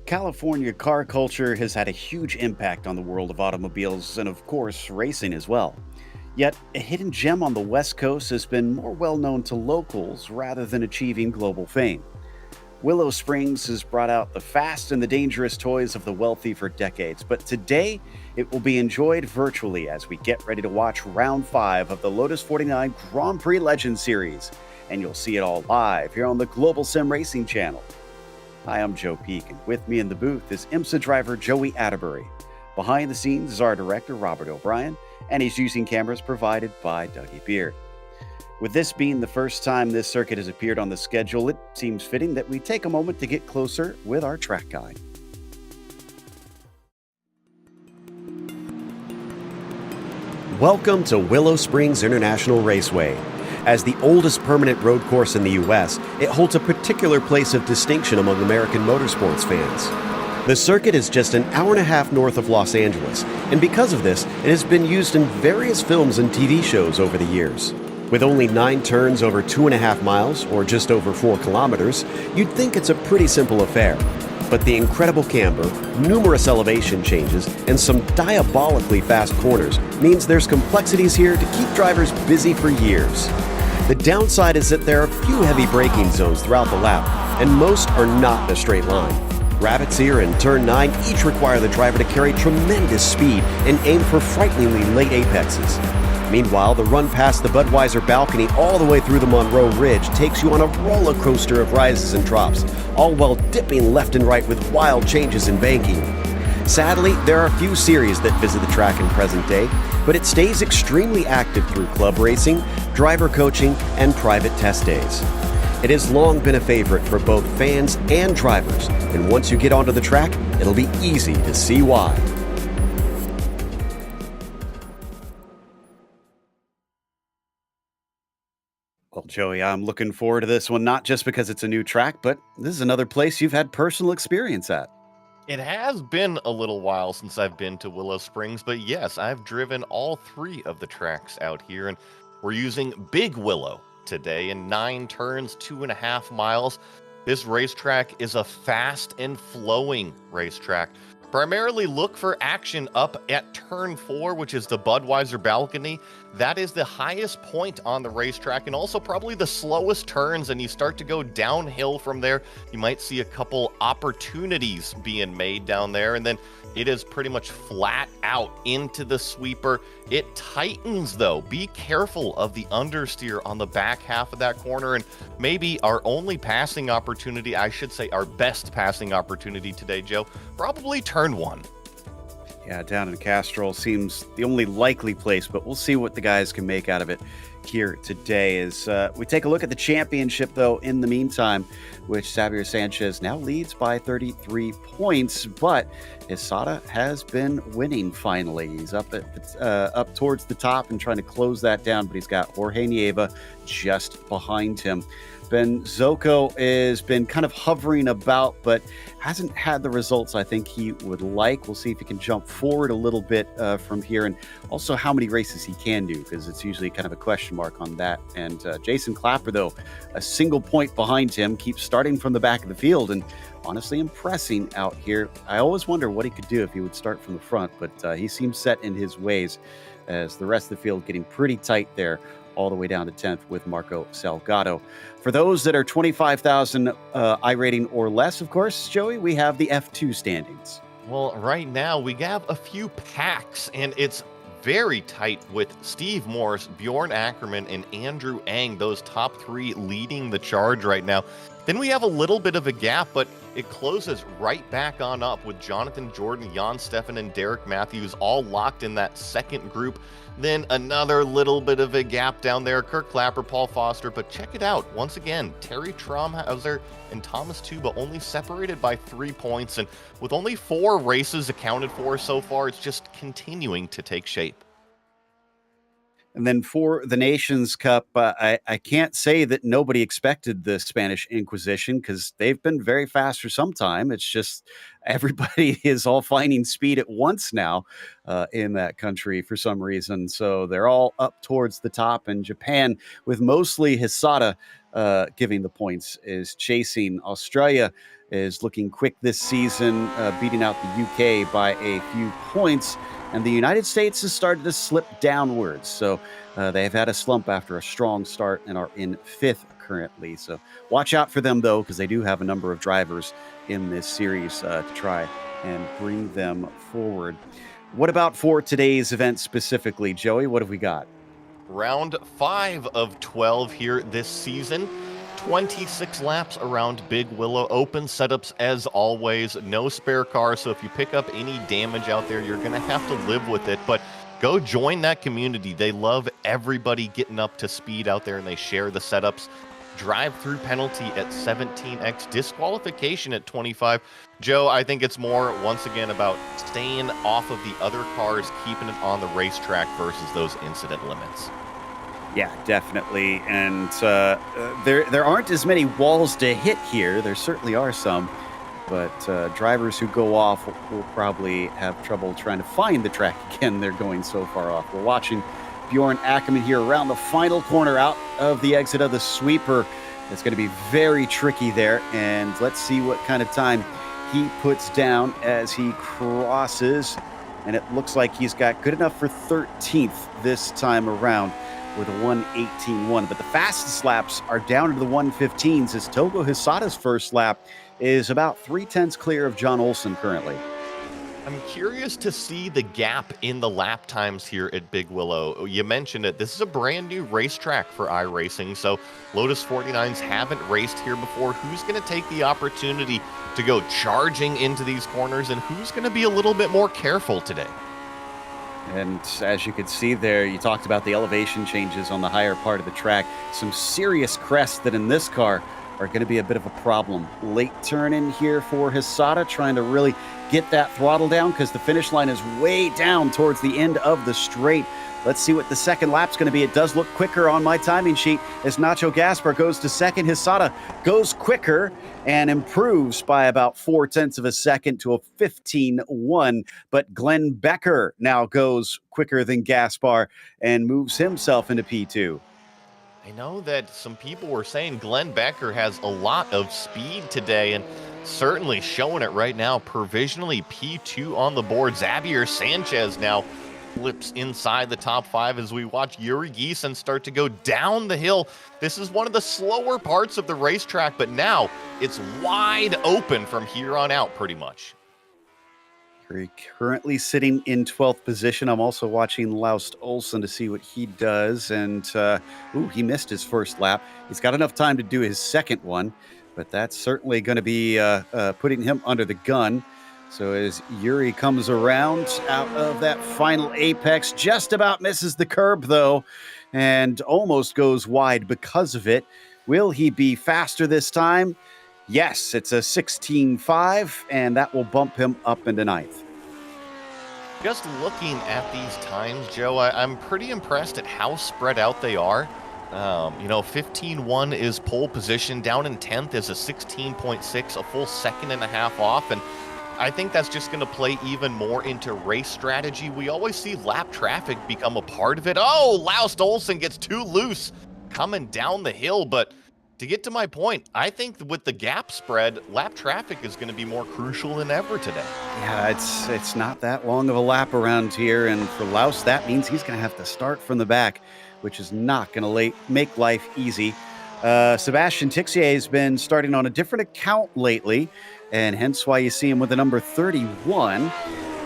California car culture has had a huge impact on the world of automobiles and, of course, racing as well. Yet, a hidden gem on the West Coast has been more well known to locals rather than achieving global fame. Willow Springs has brought out the fast and the dangerous toys of the wealthy for decades, but today it will be enjoyed virtually as we get ready to watch round 5 of the Lotus 49 Grand Prix Legend Series. And you'll see it all live here on the Global Sim Racing channel. Hi, I'm Joe Peak, and with me in the booth is IMSA driver Joey Atterbury. Behind the scenes is our director, Robert O'Brien, and he's using cameras provided by Dougie Beard. With this being the first time this circuit has appeared on the schedule, it seems fitting that we take a moment to get closer with our track guide. Welcome to Willow Springs International Raceway. As the oldest permanent road course in the U.S., it holds a particular place of distinction among American motorsports fans. The circuit is just an hour and a half north of Los Angeles, and because of this, it has been used in various films and TV shows over the years. With only 9 turns over 2.5 miles, or just over 4 kilometers, you'd think it's a pretty simple affair. But the incredible camber, numerous elevation changes, and some diabolically fast corners means there's complexities here to keep drivers busy for years. The downside is that there are a few heavy braking zones throughout the lap, and most are not in a straight line. Rabbits Ear and Turn 9 each require the driver to carry tremendous speed and aim for frighteningly late apexes. Meanwhile, the run past the Budweiser balcony all the way through the Monroe Ridge takes you on a roller coaster of rises and drops, all while dipping left and right with wild changes in banking. Sadly, there are a few series that visit the track in present day, but it stays extremely active through club racing, driver coaching, and private test days. It has long been a favorite for both fans and drivers, and once you get onto the track, it'll be easy to see why. Well, Joey, I'm looking forward to this one, not just because it's a new track, but this is another place you've had personal experience at. It has been a little while since I've been to Willow Springs, but yes, I've driven all 3 of the tracks out here, and we're using Big Willow today in 9 turns, 2.5 miles. This racetrack is a fast and flowing racetrack. Primarily look for action up at turn 4, which is the Budweiser balcony. That is the highest point on the racetrack and also probably the slowest turns, and you start to go downhill from there. You might see a couple opportunities being made down there, and then it is pretty much flat out into the sweeper. It tightens though. Be careful of the understeer on the back half of that corner, and maybe our only passing opportunity, I should say our best passing opportunity today, Joe, probably turn 1. Yeah, down in Castrol seems the only likely place, but we'll see what the guys can make out of it here today. As we take a look at the championship, though, in the meantime, which Xavier Sanchez now leads by 33 points, but Isada has been winning finally. He's up towards the top and trying to close that down, but he's got Jorge Nieva just behind him. Ben Zoko has been kind of hovering about, but hasn't had the results I think he would like. We'll see if he can jump forward a little bit from here, and also how many races he can do, because it's usually kind of a question mark on that. And Jason Clapper, though, a single point behind him, keeps starting from the back of the field and honestly impressing out here. I always wonder what he could do if he would start from the front, but he seems set in his ways, as the rest of the field getting pretty tight there, all the way down to 10th with Marco Salgado. For those that are 25,000 iRating or less, of course, Joey, we have the F2 standings. Well, right now we have a few packs, and it's very tight with Steve Morse, Bjorn Ackerman, and Andrew Ang, those top 3 leading the charge right now. Then we have a little bit of a gap, but it closes right back on up with Jonathan Jordan, Jan Steffen, and Derek Matthews all locked in that second group. Then another little bit of a gap down there, Kirk Clapper, Paul Foster, but check it out. Once again, Terry Traumhauser and Thomas Tuba only separated by 3 points, and with only 4 races accounted for so far, it's just continuing to take shape. And then for the Nations Cup, I can't say that nobody expected the Spanish Inquisition, because they've been very fast for some time. It's just everybody is all finding speed at once now in that country for some reason. So they're all up towards the top. And Japan, with mostly Hisada giving the points, is chasing. Australia is looking quick this season, beating out the UK by a few points. And the United States has started to slip downwards. So they have had a slump after a strong start and are in 5th currently. So watch out for them, though, because they do have a number of drivers in this series to try and bring them forward. What about for today's event specifically, Joey? What have we got? Round 5 of 12 here this season. 26 laps around Big Willow. Open setups as always. No spare car, so if you pick up any damage out there, you're going to have to live with it. But go join that community. They love everybody getting up to speed out there, and they share the setups. Drive-through penalty at 17x. Disqualification at 25. Joe, I think it's more, once again, about staying off of the other cars, keeping it on the racetrack versus those incident limits. Yeah, definitely. And there aren't as many walls to hit here. There certainly are some. But drivers who go off will probably have trouble trying to find the track again. They're going so far off. We're watching Bjorn Ackerman here around the final corner out of the exit of the sweeper. It's going to be very tricky there. And let's see what kind of time he puts down as he crosses. And it looks like he's got good enough for 13th this time around with a 1:18.1. But the fastest laps are down into the 1:15s as Togo Hisata's first lap is about 0.3 clear of John Olsen currently. I'm curious to see the gap in the lap times here at Big Willow. You mentioned it. This is a brand new racetrack for iRacing, so Lotus 49s haven't raced here before. Who's going to take the opportunity to go charging into these corners, and who's going to be a little bit more careful today? And as you could see there, you talked about the elevation changes on the higher part of the track. Some serious crests that in this car are going to be a bit of a problem. Late turn in here for Hisata, trying to really get that throttle down because the finish line is way down towards the end of the straight. Let's see what the second lap's going to be. It does look quicker on my timing sheet as Nacho Gaspar goes to second. Hisata goes quicker and improves by about 0.4 of a second to a 15.1. But Glenn Becker now goes quicker than Gaspar and moves himself into P2. I know that some people were saying Glenn Becker has a lot of speed today, and certainly showing it right now. Provisionally P2 on the board. Xavier Sanchez now flips inside the top 5 as we watch Yuri Giesen start to go down the hill. This is one of the slower parts of the racetrack, but now it's wide open from here on out pretty much. Yuri currently sitting in 12th position. I'm also watching Laust Olsen to see what he does. And, he missed his first lap. He's got enough time to do his second one, but that's certainly going to be putting him under the gun. So as Yuri comes around out of that final apex, just about misses the curb, though, and almost goes wide because of it. Will he be faster this time? Yes, it's a 16.5, and that will bump him up into 9th. Just looking at these times, Joe, I'm pretty impressed at how spread out they are. 15.1 is pole position. Down in 10th is a 16.6, a full second and a half off. And I think that's just going to play even more into race strategy. We always see lap traffic become a part of it. Oh, Laust Olsen gets too loose coming down the hill. But to get to my point, I think with the gap spread, lap traffic is going to be more crucial than ever today. Yeah, it's not that long of a lap around here. And for Laust, that means he's going to have to start from the back, which is not going to make life easy. Sebastian Tixier has been starting on a different account lately, and hence why you see him with the number 31,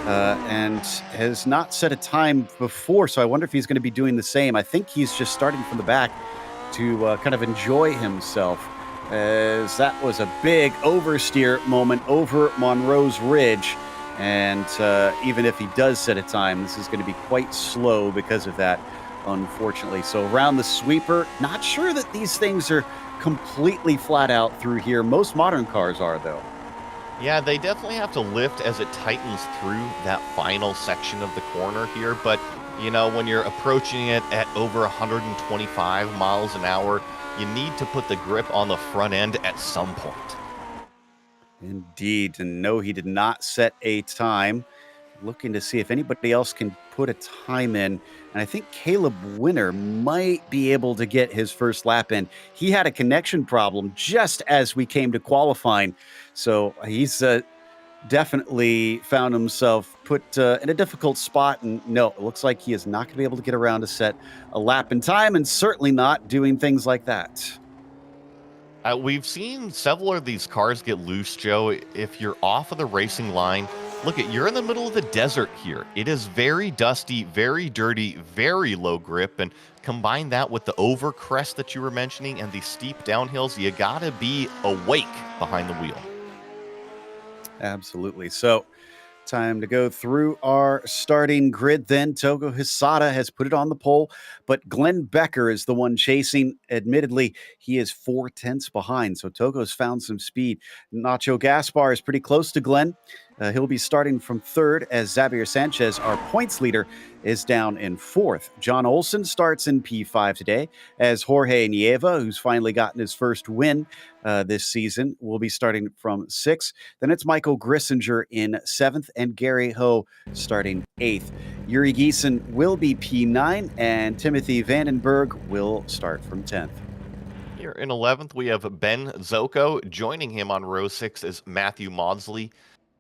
and has not set a time before, so I wonder if he's going to be doing the same. I think he's just starting from the back to kind of enjoy himself, as that was a big oversteer moment over Monroe's Ridge, and even if he does set a time, this is going to be quite slow because of that, unfortunately. So around the sweeper, not sure that these things are completely flat out through here. Most modern cars are, though. Yeah, they definitely have to lift as it tightens through that final section of the corner here. But, when you're approaching it at over 125 miles an hour, you need to put the grip on the front end at some point. Indeed. And no, he did not set a time. looking to see if anybody else can put a time in. And I think Caleb Winner might be able to get his first lap in. He had a connection problem just as we came to qualifying. So he's definitely found himself put in a difficult spot. And no, it looks like he is not going to be able to get around to set a lap in time, and certainly not doing things like that. We've seen several of these cars get loose, Joe. If you're off of the racing line, you're in the middle of the desert here. It is very dusty, very dirty, very low grip. And combine that with the over crest that you were mentioning and the steep downhills, you got to be awake behind the wheel. Absolutely. So time to go through our starting grid then. Togo Hisada has put it on the pole, but Glenn Becker is the one chasing. Admittedly, he is 4/10 behind, so Togo's found some speed. Nacho Gaspar is pretty close to Glenn. He'll be starting from third as Xavier Sanchez, our points leader, is down in fourth. John Olsen starts in P5 today as Jorge Nieva, who's finally gotten his first win this season, will be starting from sixth. Then it's Michael Grissinger in seventh and Gary Ho starting eighth. Yuri Giesen will be P9 and Timothy Vandenberg will start from 10th. Here in 11th, we have Ben Zoko. Joining him on row 6 is Matthew Maudsley.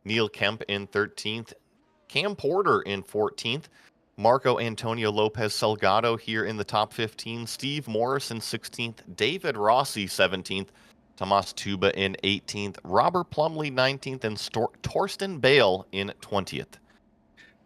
Neil Kemp in 13th, Cam Porter in 14th, Marco Antonio Lopez Salgado here in the top 15, Steve Morris in 16th, David Rossi 17th, Tomas Tuba in 18th, Robert Plumley 19th, and Torsten Bale in 20th.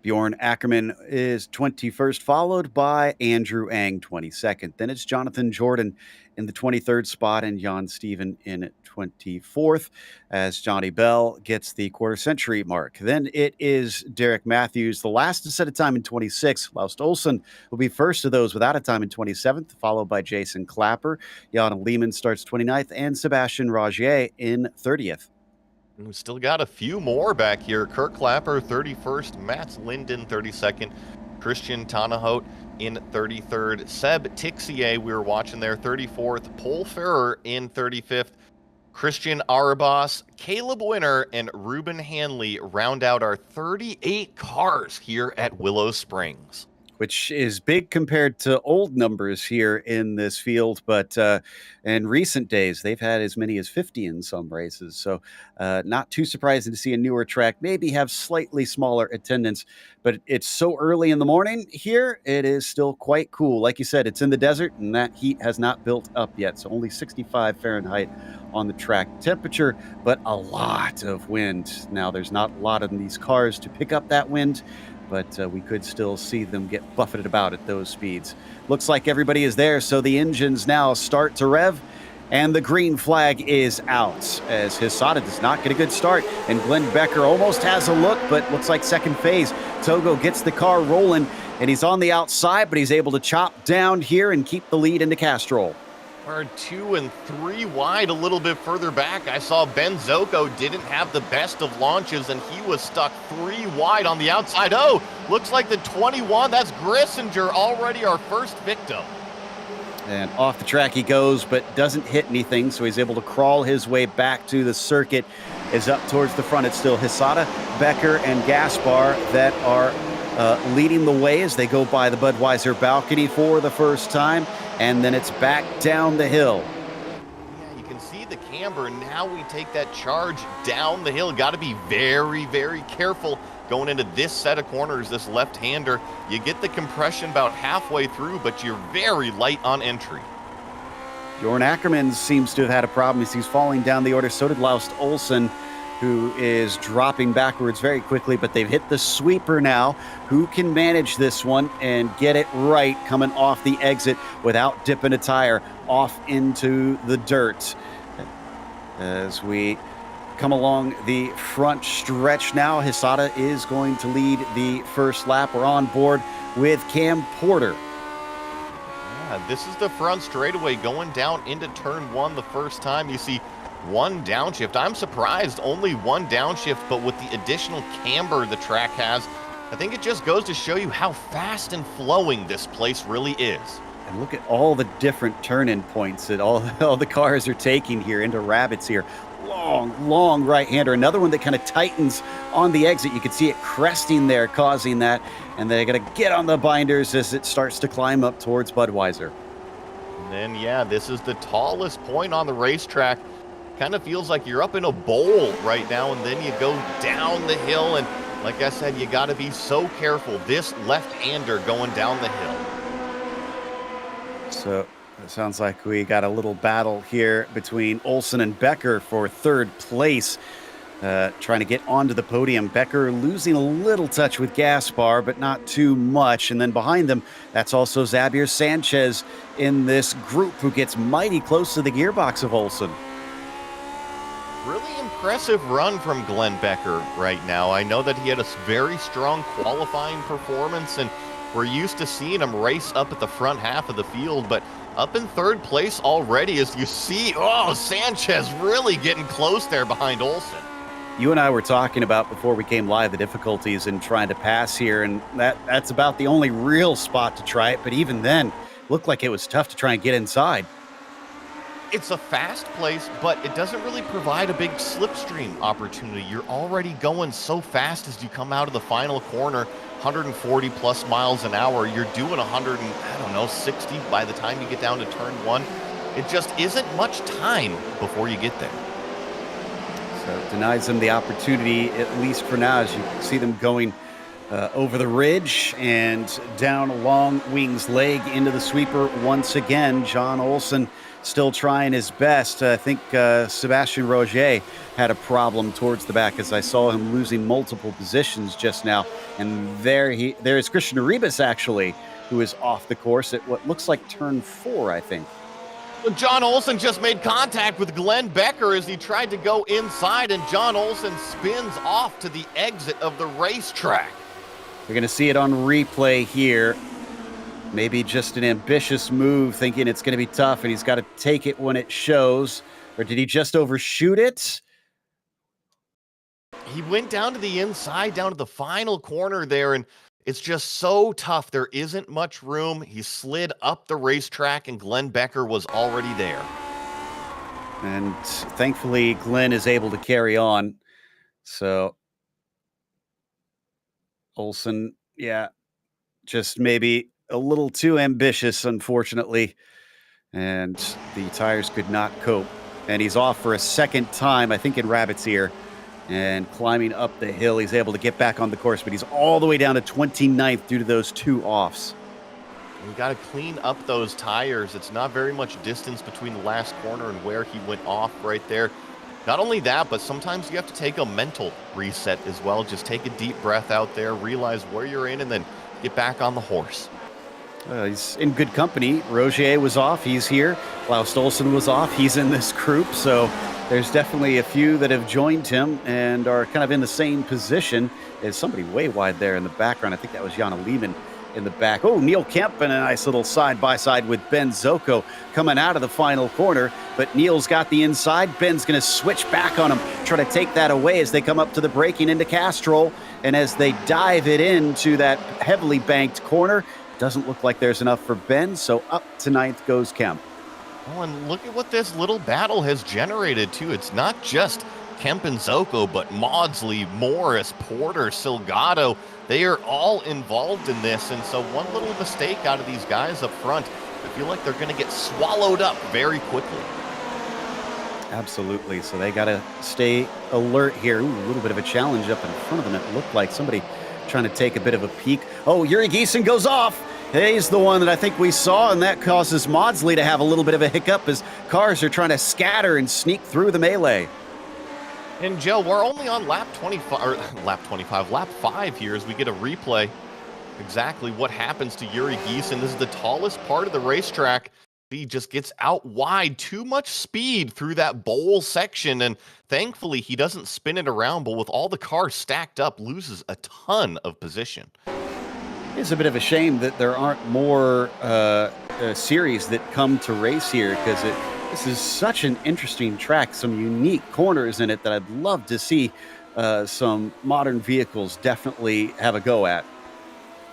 Bjorn Ackerman is 21st, followed by Andrew Ang 22nd. Then it's Jonathan Jordan in the 23rd spot and Jan Steven in 24th as Johnny Bell gets the quarter century mark. Then it is Derek Matthews, the last to set a time in 26th. Laust Olsen will be first of those without a time in 27th, followed by Jason Clapper. Jan Lehman starts 29th and Sebastian Rogier in 30th. And we still got a few more back here. Kirk Clapper, 31st. Mats Linden, 32nd. Christian Tanahout in 33rd. Seb Tixier, we were watching there, 34th. Paul Ferrer in 35th. Christian Arbas, Caleb Winner, and Ruben Hanley round out our 38 cars here at Willow Springs. Which is big compared to old numbers here in this field. But in recent days, they've had as many as 50 in some races. So not too surprising to see a newer track maybe have slightly smaller attendance. But it's so early in the morning here, it is still quite cool. Like you said, it's in the desert, and that heat has not built up yet. So only 65 Fahrenheit on the track temperature, but a lot of wind. Now, there's not a lot of these cars to pick up that wind, but we could still see them get buffeted about at those speeds. Looks like everybody is there, so the engines now start to rev, and the green flag is out as Hisada does not get a good start, and Glenn Becker almost has a look, but looks like second phase. Togo gets the car rolling, and he's on the outside, but he's able to chop down here and keep the lead into Castrol. We're 2 and 3 wide a little bit further back. I saw Ben Zoko didn't have the best of launches, and he was stuck 3 wide on the outside. Oh, looks like the 21. That's Grissinger, already our first victim. And off the track he goes, but doesn't hit anything, so he's able to crawl his way back to the circuit. Is up towards the front. It's still Hisada, Becker, and Gaspar that are leading the way as they go by the Budweiser balcony for the first time. And then it's back down the hill. Yeah, you can see the camber. Now we take that charge down the hill. Got to be very, very careful going into this set of corners, this left-hander. You get the compression about halfway through, but you're very light on entry. Bjorn Ackerman seems to have had a problem as he's falling down the order. So did Laust Olsen, who is dropping backwards very quickly, but they've hit the sweeper now. Who can manage this one and get it right coming off the exit without dipping a tire off into the dirt? As we come along the front stretch now, Hisada is going to lead the first lap. We're on board with Cam Porter. Yeah, this is the front straightaway going down into turn 1 the first time. You see one downshift. I'm surprised only one downshift, but with the additional camber the track has, I think it just goes to show you how fast and flowing this place really is. And look at all the different turn-in points that all the cars are taking here into Rabbits here. long right-hander. Another one that kind of tightens on the exit. You can see it cresting there, causing that. And they got to get on the binders as it starts to climb up towards Budweiser. And then, yeah, this is the tallest point on the racetrack. Kind of feels like you're up in a bowl right now, and then you go down the hill. And like I said, you got to be so careful. This left-hander going down the hill. So it sounds like we got a little battle here between Olsen and Becker for third place, trying to get onto the podium. Becker losing a little touch with Gaspar, but not too much. And then behind them, that's also Xavier Sanchez in this group, who gets mighty close to the gearbox of Olsen. Really impressive run from Glenn Becker right now. I know that he had a very strong qualifying performance, and we're used to seeing him race up at the front half of the field, but up in third place already, as you see, Sanchez really getting close there behind Olsen. You and I were talking about, before we came live, the difficulties in trying to pass here, and that's about the only real spot to try it, but even then, looked like it was tough to try and get inside. It's a fast place, but it doesn't really provide a big slipstream opportunity. You're already going so fast as you come out of the final corner, 140 plus miles an hour. You're doing 60 by the time you get down to turn one. It just isn't much time before you get there. So it denies them the opportunity, at least for now, as you see them going over the ridge and down along Wings leg into the sweeper once again. John Olsen still trying his best. I think Sebastian Roger had a problem towards the back, as I saw him losing multiple positions just now. And there is Christian Arribas, actually, who is off the course at what looks like turn 4, I think. Well, John Olsen just made contact with Glenn Becker as he tried to go inside, and John Olsen spins off to the exit of the racetrack. You're going to see it on replay here. Maybe just an ambitious move, thinking it's going to be tough, and he's got to take it when it shows. Or did he just overshoot it? He went down to the inside, down to the final corner there, and it's just so tough. There isn't much room. He slid up the racetrack, and Glenn Becker was already there. And thankfully, Glenn is able to carry on. So Olsen, yeah, just maybe a little too ambitious, unfortunately, and the tires could not cope. And he's off for a second time, I think, in Rabbit's Ear, and climbing up the hill. He's able to get back on the course, but he's all the way down to 29th due to those 2 offs. You got to clean up those tires. It's not very much distance between the last corner and where he went off right there. Not only that, but sometimes you have to take a mental reset as well. Just take a deep breath out there, realize where you're in, and then get back on the horse. He's in good company. Rogier was off. He's here. Klaus Olsen was off. He's in this group. So there's definitely a few that have joined him and are kind of in the same position. There's somebody way wide there in the background. I think that was Jana Lehman in the back. Oh, Neil Kemp in a nice little side-by-side with Ben Zocco coming out of the final corner. But Neil's got the inside. Ben's going to switch back on him, try to take that away as they come up to the braking into Castrol. And as they dive it into that heavily banked corner, doesn't look like there's enough for Ben, so up to 9th goes Kemp. Oh, and look at what this little battle has generated, too. It's not just Kemp and Zocco, but Maudsley, Morris, Porter, Silgado. They are all involved in this, and so one little mistake out of these guys up front, I feel like they're going to get swallowed up very quickly. Absolutely, so they got to stay alert here. Ooh, a little bit of a challenge up in front of them. It looked like somebody trying to take a bit of a peek. Oh, Yuri Giesen goes off. He's the one that I think we saw, and that causes Maudsley to have a little bit of a hiccup as cars are trying to scatter and sneak through the melee. And Joe, we're only on lap 5 here as we get a replay. Exactly what happens to Yuri Giesen. This is the tallest part of the racetrack. He just gets out wide, too much speed through that bowl section, and thankfully he doesn't spin it around, but with all the cars stacked up, loses a ton of position. It's a bit of a shame that there aren't more series that come to race here, because this is such an interesting track, some unique corners in it that I'd love to see some modern vehicles definitely have a go at.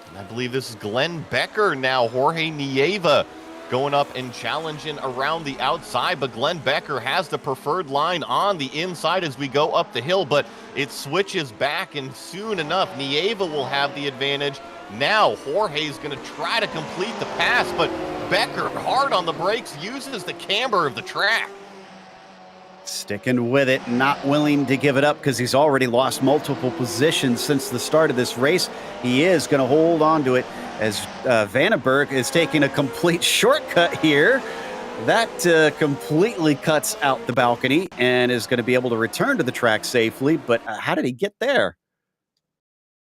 And I believe this is Glenn Becker now, Jorge Nieva going up and challenging around the outside, but Glenn Becker has the preferred line on the inside as we go up the hill, but it switches back, and soon enough, Nieva will have the advantage. Now, Jorge's going to try to complete the pass, but Becker, hard on the brakes, uses the camber of the track. Sticking with it, not willing to give it up because he's already lost multiple positions since the start of this race. He is going to hold on to it as Vandenberg is taking a complete shortcut here. That completely cuts out the balcony and is going to be able to return to the track safely. But how did he get there?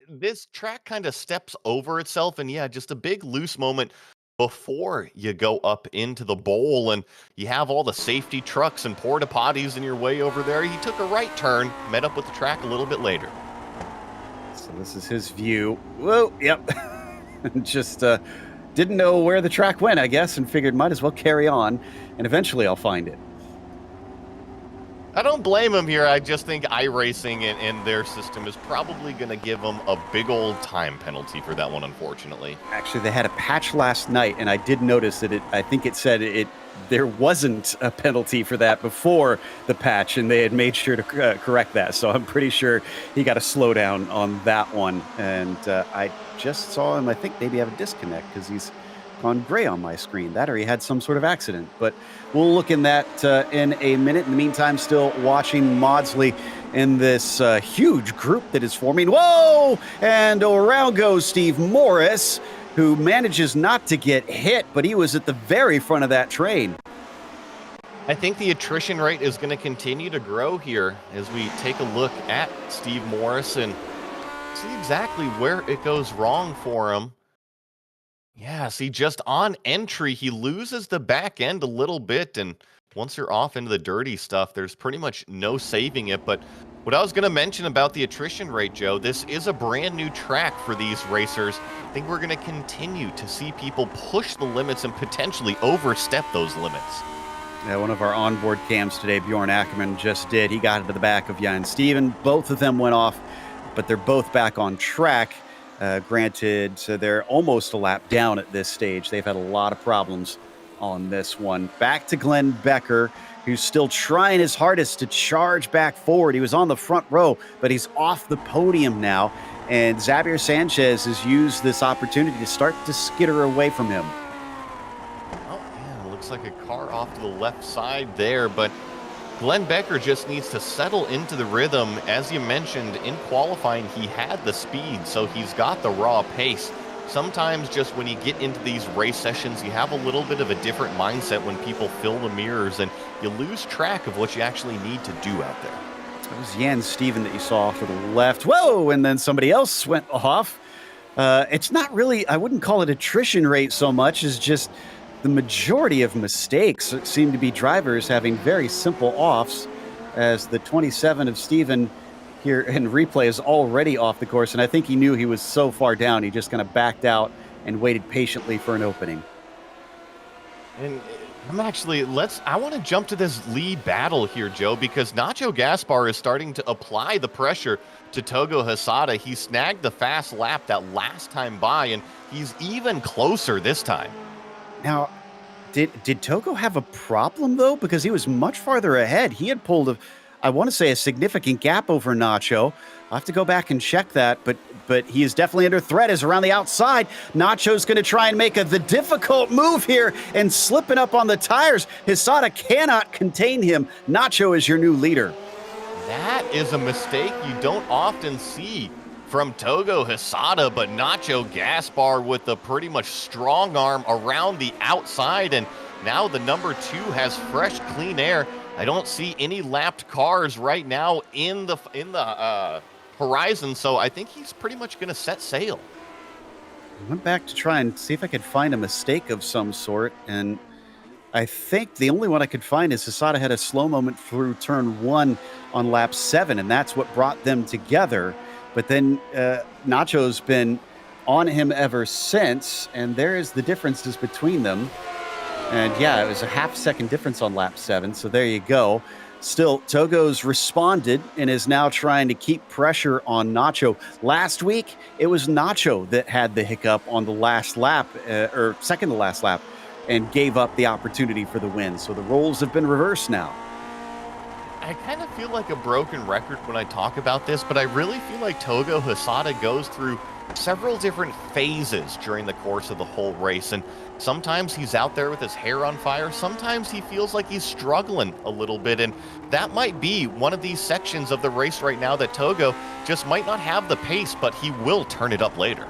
This track kind of steps over itself, and yeah, just a big loose moment before you go up into the bowl, and you have all the safety trucks and porta potties in your way over there. He took a right turn, met up with the track a little bit later. So this is his view. Whoa, yep. Just didn't know where the track went, I guess, and figured might as well carry on, and eventually I'll find it. I don't blame him here. I just think iRacing and their system is probably going to give them a big old time penalty for that one, unfortunately. Actually, they had a patch last night, and I did notice that I think it said there wasn't a penalty for that before the patch, and they had made sure to correct that. So I'm pretty sure he got a slowdown on that one. And I just saw him, I think, maybe have a disconnect because he's gone gray on my screen. That or he had some sort of accident. But we'll look in that in a minute. In the meantime, still watching Maudsley in this huge group that is forming. Whoa! And around goes Steve Maurice, who manages not to get hit, but he was at the very front of that train. I think the attrition rate is going to continue to grow here as we take a look at Steve Maurice and see exactly where it goes wrong for him. Yeah, see, just on entry, he loses the back end a little bit, and once you're off into the dirty stuff, there's pretty much no saving it. But what I was going to mention about the attrition rate, Joe, this is a brand new track for these racers. I think we're going to continue to see people push the limits and potentially overstep those limits. Yeah, one of our onboard cams today, Bjorn Ackerman, just did. He got into the back of Jan Steven. Both of them went off, but they're both back on track. Granted, so they're almost a lap down at this stage. They've had a lot of problems on this one. Back to Glenn Becker, who's still trying his hardest to charge back forward. He was on the front row, but he's off the podium now. And Xavier Sanchez has used this opportunity to start to skitter away from him. Oh, yeah, looks like a car off to the left side there, but Glenn Becker just needs to settle into the rhythm. As you mentioned, in qualifying, he had the speed, so he's got the raw pace. Sometimes just when you get into these race sessions, you have a little bit of a different mindset when people fill the mirrors, and you lose track of what you actually need to do out there. It was Jan Steven that you saw off to the left. Whoa! And then somebody else went off. It's not really, I wouldn't call it attrition rate so much as just the majority of mistakes seem to be drivers having very simple offs, as the 27 of Steven here in replay is already off the course. And I think he knew he was so far down, he just kind of backed out and waited patiently for an opening. And I want to jump to this lead battle here, Joe, because Nacho Gaspar is starting to apply the pressure to Togo Hisada. He snagged the fast lap that last time by, and he's even closer this time. Now, did Togo have a problem, though? Because he was much farther ahead. He had pulled, I want to say, a significant gap over Nacho. I'll have to go back and check that, but he is definitely under threat as around the outside. Nacho's going to try and make the difficult move here and slipping up on the tires. Hisada cannot contain him. Nacho is your new leader. That is a mistake you don't often see from Togo Hisada, but Nacho Gaspar with a pretty much strong arm around the outside, and now the number 2 has fresh, clean air. I don't see any lapped cars right now in the horizon, so I think he's pretty much going to set sail. I went back to try and see if I could find a mistake of some sort, and I think the only one I could find is Hisada had a slow moment through turn 1 on lap 7, and that's what brought them together. But then Nacho's been on him ever since, and there is the differences between them. And yeah, it was a half-second difference on lap 7, so there you go. Still, Togo's responded and is now trying to keep pressure on Nacho. Last week, it was Nacho that had the hiccup on the last lap, or second to last lap, and gave up the opportunity for the win. So the roles have been reversed now. I kind of feel like a broken record when I talk about this, but I really feel like Togo Hosada goes through several different phases during the course of the whole race. And sometimes he's out there with his hair on fire. Sometimes he feels like he's struggling a little bit. And that might be one of these sections of the race right now that Togo just might not have the pace, but he will turn it up later.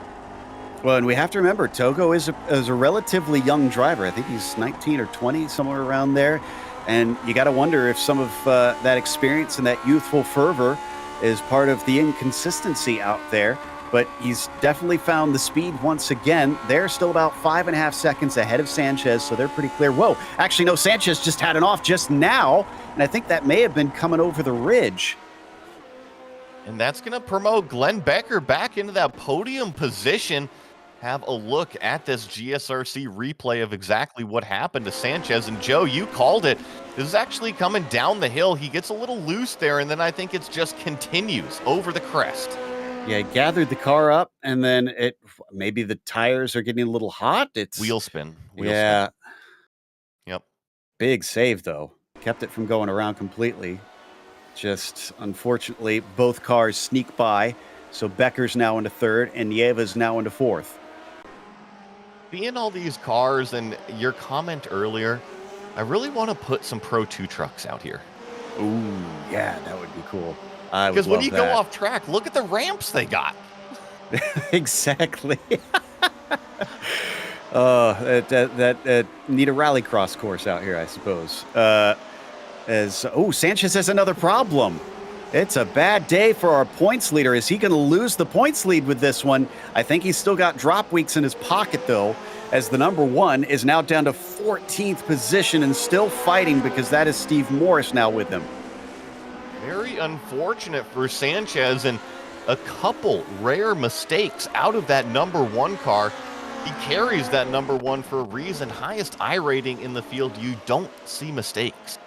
Well, and we have to remember, Togo is a relatively young driver. I think he's 19 or 20, somewhere around there. And you got to wonder if some of that experience and that youthful fervor is part of the inconsistency out there. But he's definitely found the speed once again. They're still about 5.5 seconds ahead of Sanchez, so they're pretty clear. Whoa, actually, no, Sanchez just had it off just now, and I think that may have been coming over the ridge. And that's going to promote Glenn Becker back into that podium position. Have a look at this GSRC replay of exactly what happened to Sanchez. And Joe, you called it. This is actually coming down the hill. He gets a little loose there, and then I think it just continues over the crest. Yeah, he gathered the car up, and then maybe the tires are getting a little hot. It's wheel spin. Yeah. Yep. Big save, though. Kept it from going around completely. Just, unfortunately, both cars sneak by. So Becker's now into third, and Nieva's now into fourth. Seeing all these cars and your comment earlier, I really want to put some Pro 2 trucks out here. Ooh, yeah, that would be cool. Because when you go off track, look at the ramps they got. Exactly. That need a rallycross course out here, I suppose. Sanchez has another problem. It's a bad day for our points leader. Is he going to lose the points lead with this one? I think he's still got drop weeks in his pocket, though, as the number one is now down to 14th position and still fighting because that is Steve Morris now with him. Very unfortunate for Sanchez, and a couple rare mistakes out of that number one car. He carries that number one for a reason. Highest I rating in the field. You don't see mistakes.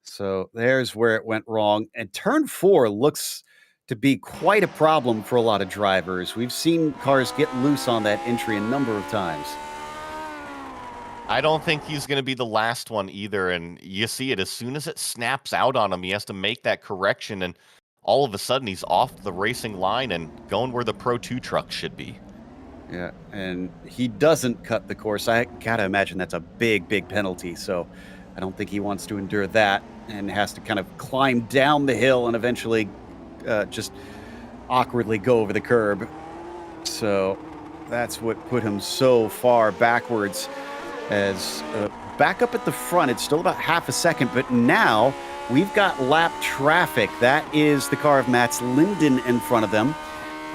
So there's where it went wrong. And turn 4 looks to be quite a problem for a lot of drivers. We've seen cars get loose on that entry a number of times. I don't think he's going to be the last one either. And you see it as soon as it snaps out on him, he has to make that correction. And all of a sudden he's off the racing line and going where the Pro 2 truck should be. Yeah, and he doesn't cut the course. I gotta imagine that's a big, big penalty. So I don't think he wants to endure that and has to kind of climb down the hill and eventually just awkwardly go over the curb. So that's what put him so far backwards. As back up at the front, it's still about half a second, but now we've got lap traffic. That is the car of Mats Linden in front of them.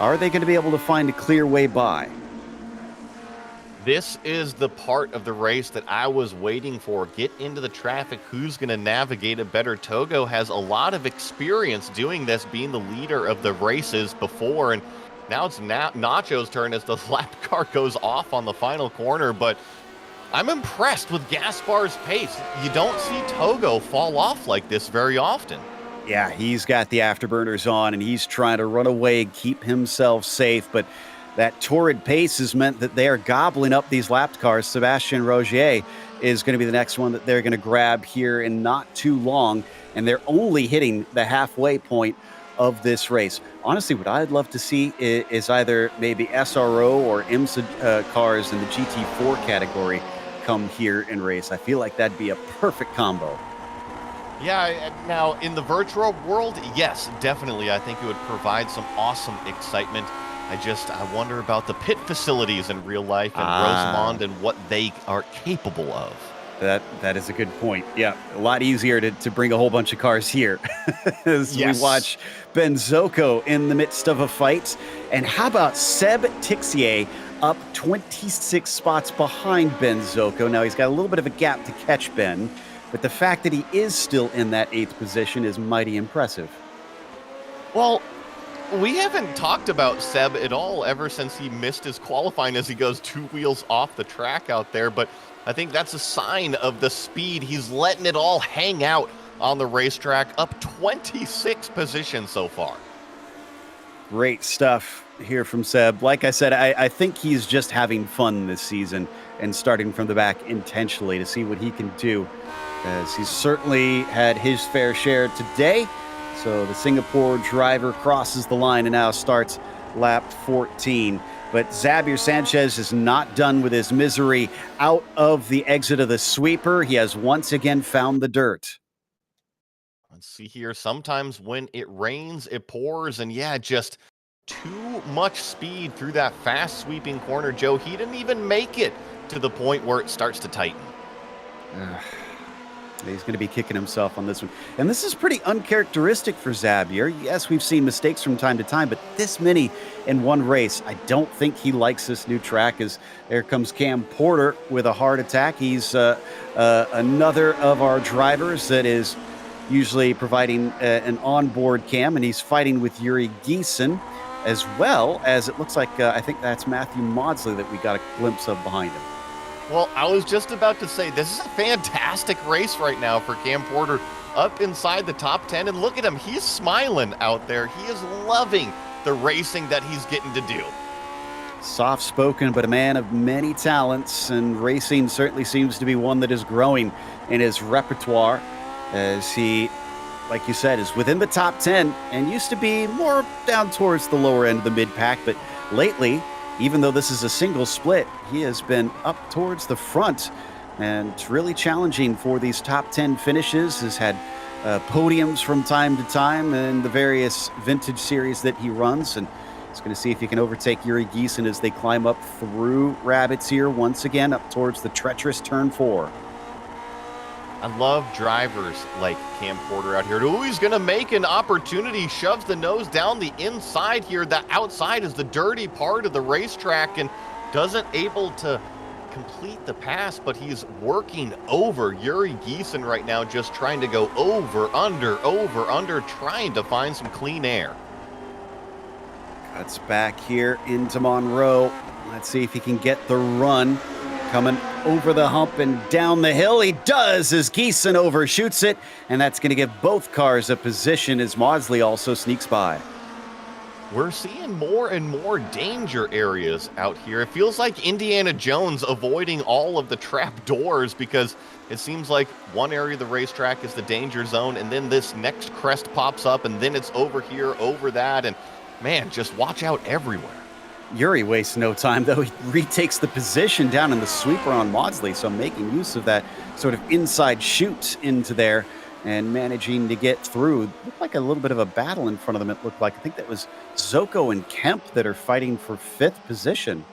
Are they going to be able to find a clear way by? This is the part of the race that I was waiting for. Get into the traffic. Who's going to navigate it better? Togo has a lot of experience doing this, being the leader of the races before, and now it's Nacho's turn as the lap car goes off on the final corner, but I'm impressed with Gaspar's pace. You don't see Togo fall off like this very often. Yeah, he's got the afterburners on, and he's trying to run away and keep himself safe, but that torrid pace has meant that they are gobbling up these lapped cars. Sebastien Rogier is going to be the next one that they're going to grab here in not too long, and they're only hitting the halfway point of this race. Honestly, what I'd love to see is either maybe SRO or IMSA cars in the GT4 category come here and race. I feel like that'd be a perfect combo. Yeah, now in the virtual world, yes, definitely. I think it would provide some awesome excitement. I wonder about the pit facilities in real life and Rosemont and what they are capable of. That is a good point. Yeah, a lot easier to bring a whole bunch of cars here as we watch Ben Zocco in the midst of a fight. And how about Seb Tixier up 26 spots behind Ben Zocco? Now he's got a little bit of a gap to catch Ben, but the fact that he is still in that 8th position is mighty impressive. Well, we haven't talked about Seb at all ever since he missed his qualifying as he goes 2 wheels off the track out there, but I think that's a sign of the speed. He's letting it all hang out on the racetrack, up 26 positions so far. Great stuff here from Seb. Like I said, I think he's just having fun this season. and starting from the back intentionally to see what he can do, as he's certainly had his fair share today. So the Singapore driver crosses the line and now starts lap 14. But Xavier Sanchez is not done with his misery. Out of the exit of the sweeper, he has once again found the dirt. Let's see here. Sometimes when it rains, it pours, and yeah, just too much speed through that fast sweeping corner, Joe. He didn't even make it to the point where it starts to tighten. He's going to be kicking himself on this one. And this is pretty uncharacteristic for Xavier. Yes, we've seen mistakes from time to time, but this many in one race, I don't think he likes this new track. As there comes Cam Porter with a heart attack. He's another of our drivers that is usually providing an onboard cam, and he's fighting with Yuri Geeson, as well as it looks like, I think that's Matthew Maudsley that we got a glimpse of behind him. Well, I was just about to say, this is a fantastic race right now for Cam Porter, up inside the top 10. And look at him, he's smiling out there. He is loving the racing that he's getting to do. Soft-spoken, but a man of many talents, and racing certainly seems to be one that is growing in his repertoire, as he, like you said, is within the top 10 and used to be more down towards the lower end of the mid-pack. But lately, even though this is a single split, he has been up towards the front and really challenging for these top 10 finishes. Has had podiums from time to time in the various vintage series that he runs. And he's going to see if he can overtake Yuri Geeson as they climb up through Rabbits here once again up towards the treacherous turn 4. I love drivers like Cam Porter out here. Oh, he's going to make an opportunity, shoves the nose down the inside here. The outside is the dirty part of the racetrack and doesn't able to complete the pass, but he's working over Yuri Geeson right now, just trying to go over, under, trying to find some clean air. Cuts back here into Monroe. Let's see if he can get the run. Coming over the hump and down the hill. He does as Geeson overshoots it, and that's going to give both cars a position as Maudsley also sneaks by. We're seeing more and more danger areas out here. It feels like Indiana Jones avoiding all of the trap doors, because it seems like one area of the racetrack is the danger zone, and then this next crest pops up, and then it's over here, over that, and man, just watch out everywhere. Yuri wastes no time, though. He retakes the position down in the sweeper on Maudsley, so making use of that sort of inside shoot into there and managing to get through. Looked like a little bit of a battle in front of them, it looked like. I think that was Zoko and Kemp that are fighting for 5th position.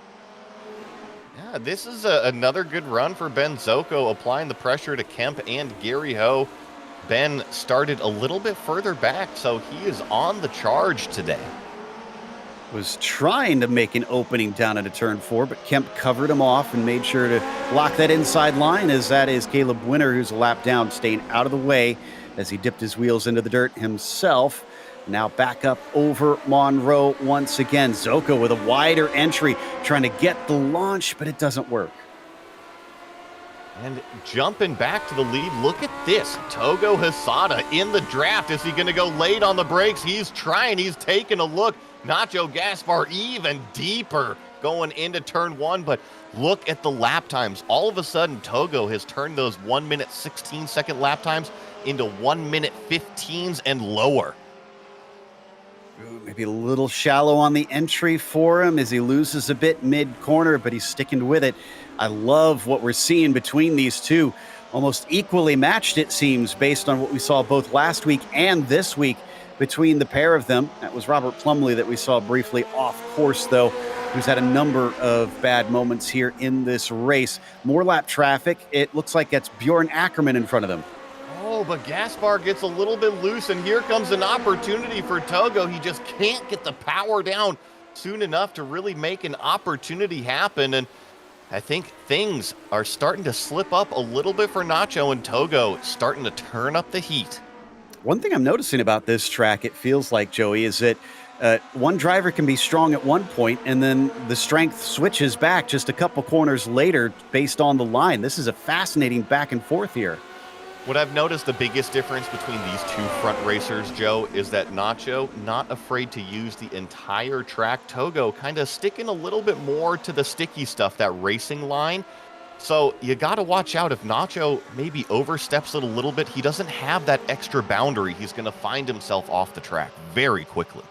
Yeah, this is another good run for Ben Zoko, applying the pressure to Kemp and Gary Ho. Ben started a little bit further back, so he is on the charge today. Was trying to make an opening down into turn 4, but Kemp covered him off and made sure to lock that inside line, as that is Caleb Winter, who's a lap down, staying out of the way as he dipped his wheels into the dirt himself. Now back up over Monroe once again. Zoko with a wider entry, trying to get the launch, but it doesn't work. And jumping back to the lead, look at this. Togo Hisada in the draft. Is he going to go late on the brakes? He's trying. He's taking a look. Nacho Gaspar even deeper going into turn 1, but look at the lap times. All of a sudden, Togo has turned those 1 minute 16 second lap times into 1 minute 15s and lower. Ooh, maybe a little shallow on the entry for him as he loses a bit mid-corner, but he's sticking with it. I love what we're seeing between these two. Almost equally matched, it seems, based on what we saw both last week and this week between the pair of them. That was Robert Plumley that we saw briefly off course, though, who's had a number of bad moments here in this race. More lap traffic. It looks like that's Bjorn Ackerman in front of them. Oh, but Gaspar gets a little bit loose, and here comes an opportunity for Togo. He just can't get the power down soon enough to really make an opportunity happen, and I think things are starting to slip up a little bit for Nacho, and Togo starting to turn up the heat. One thing I'm noticing about this track, it feels like, Joey, is that one driver can be strong at one point, and then the strength switches back just a couple corners later based on the line. This is a fascinating back and forth here. What I've noticed the biggest difference between these two front racers, Joe, is that Nacho not afraid to use the entire track. Togo kind of sticking a little bit more to the sticky stuff, that racing line. So you got to watch out if Nacho maybe oversteps it a little bit. He doesn't have that extra boundary. He's going to find himself off the track very quickly.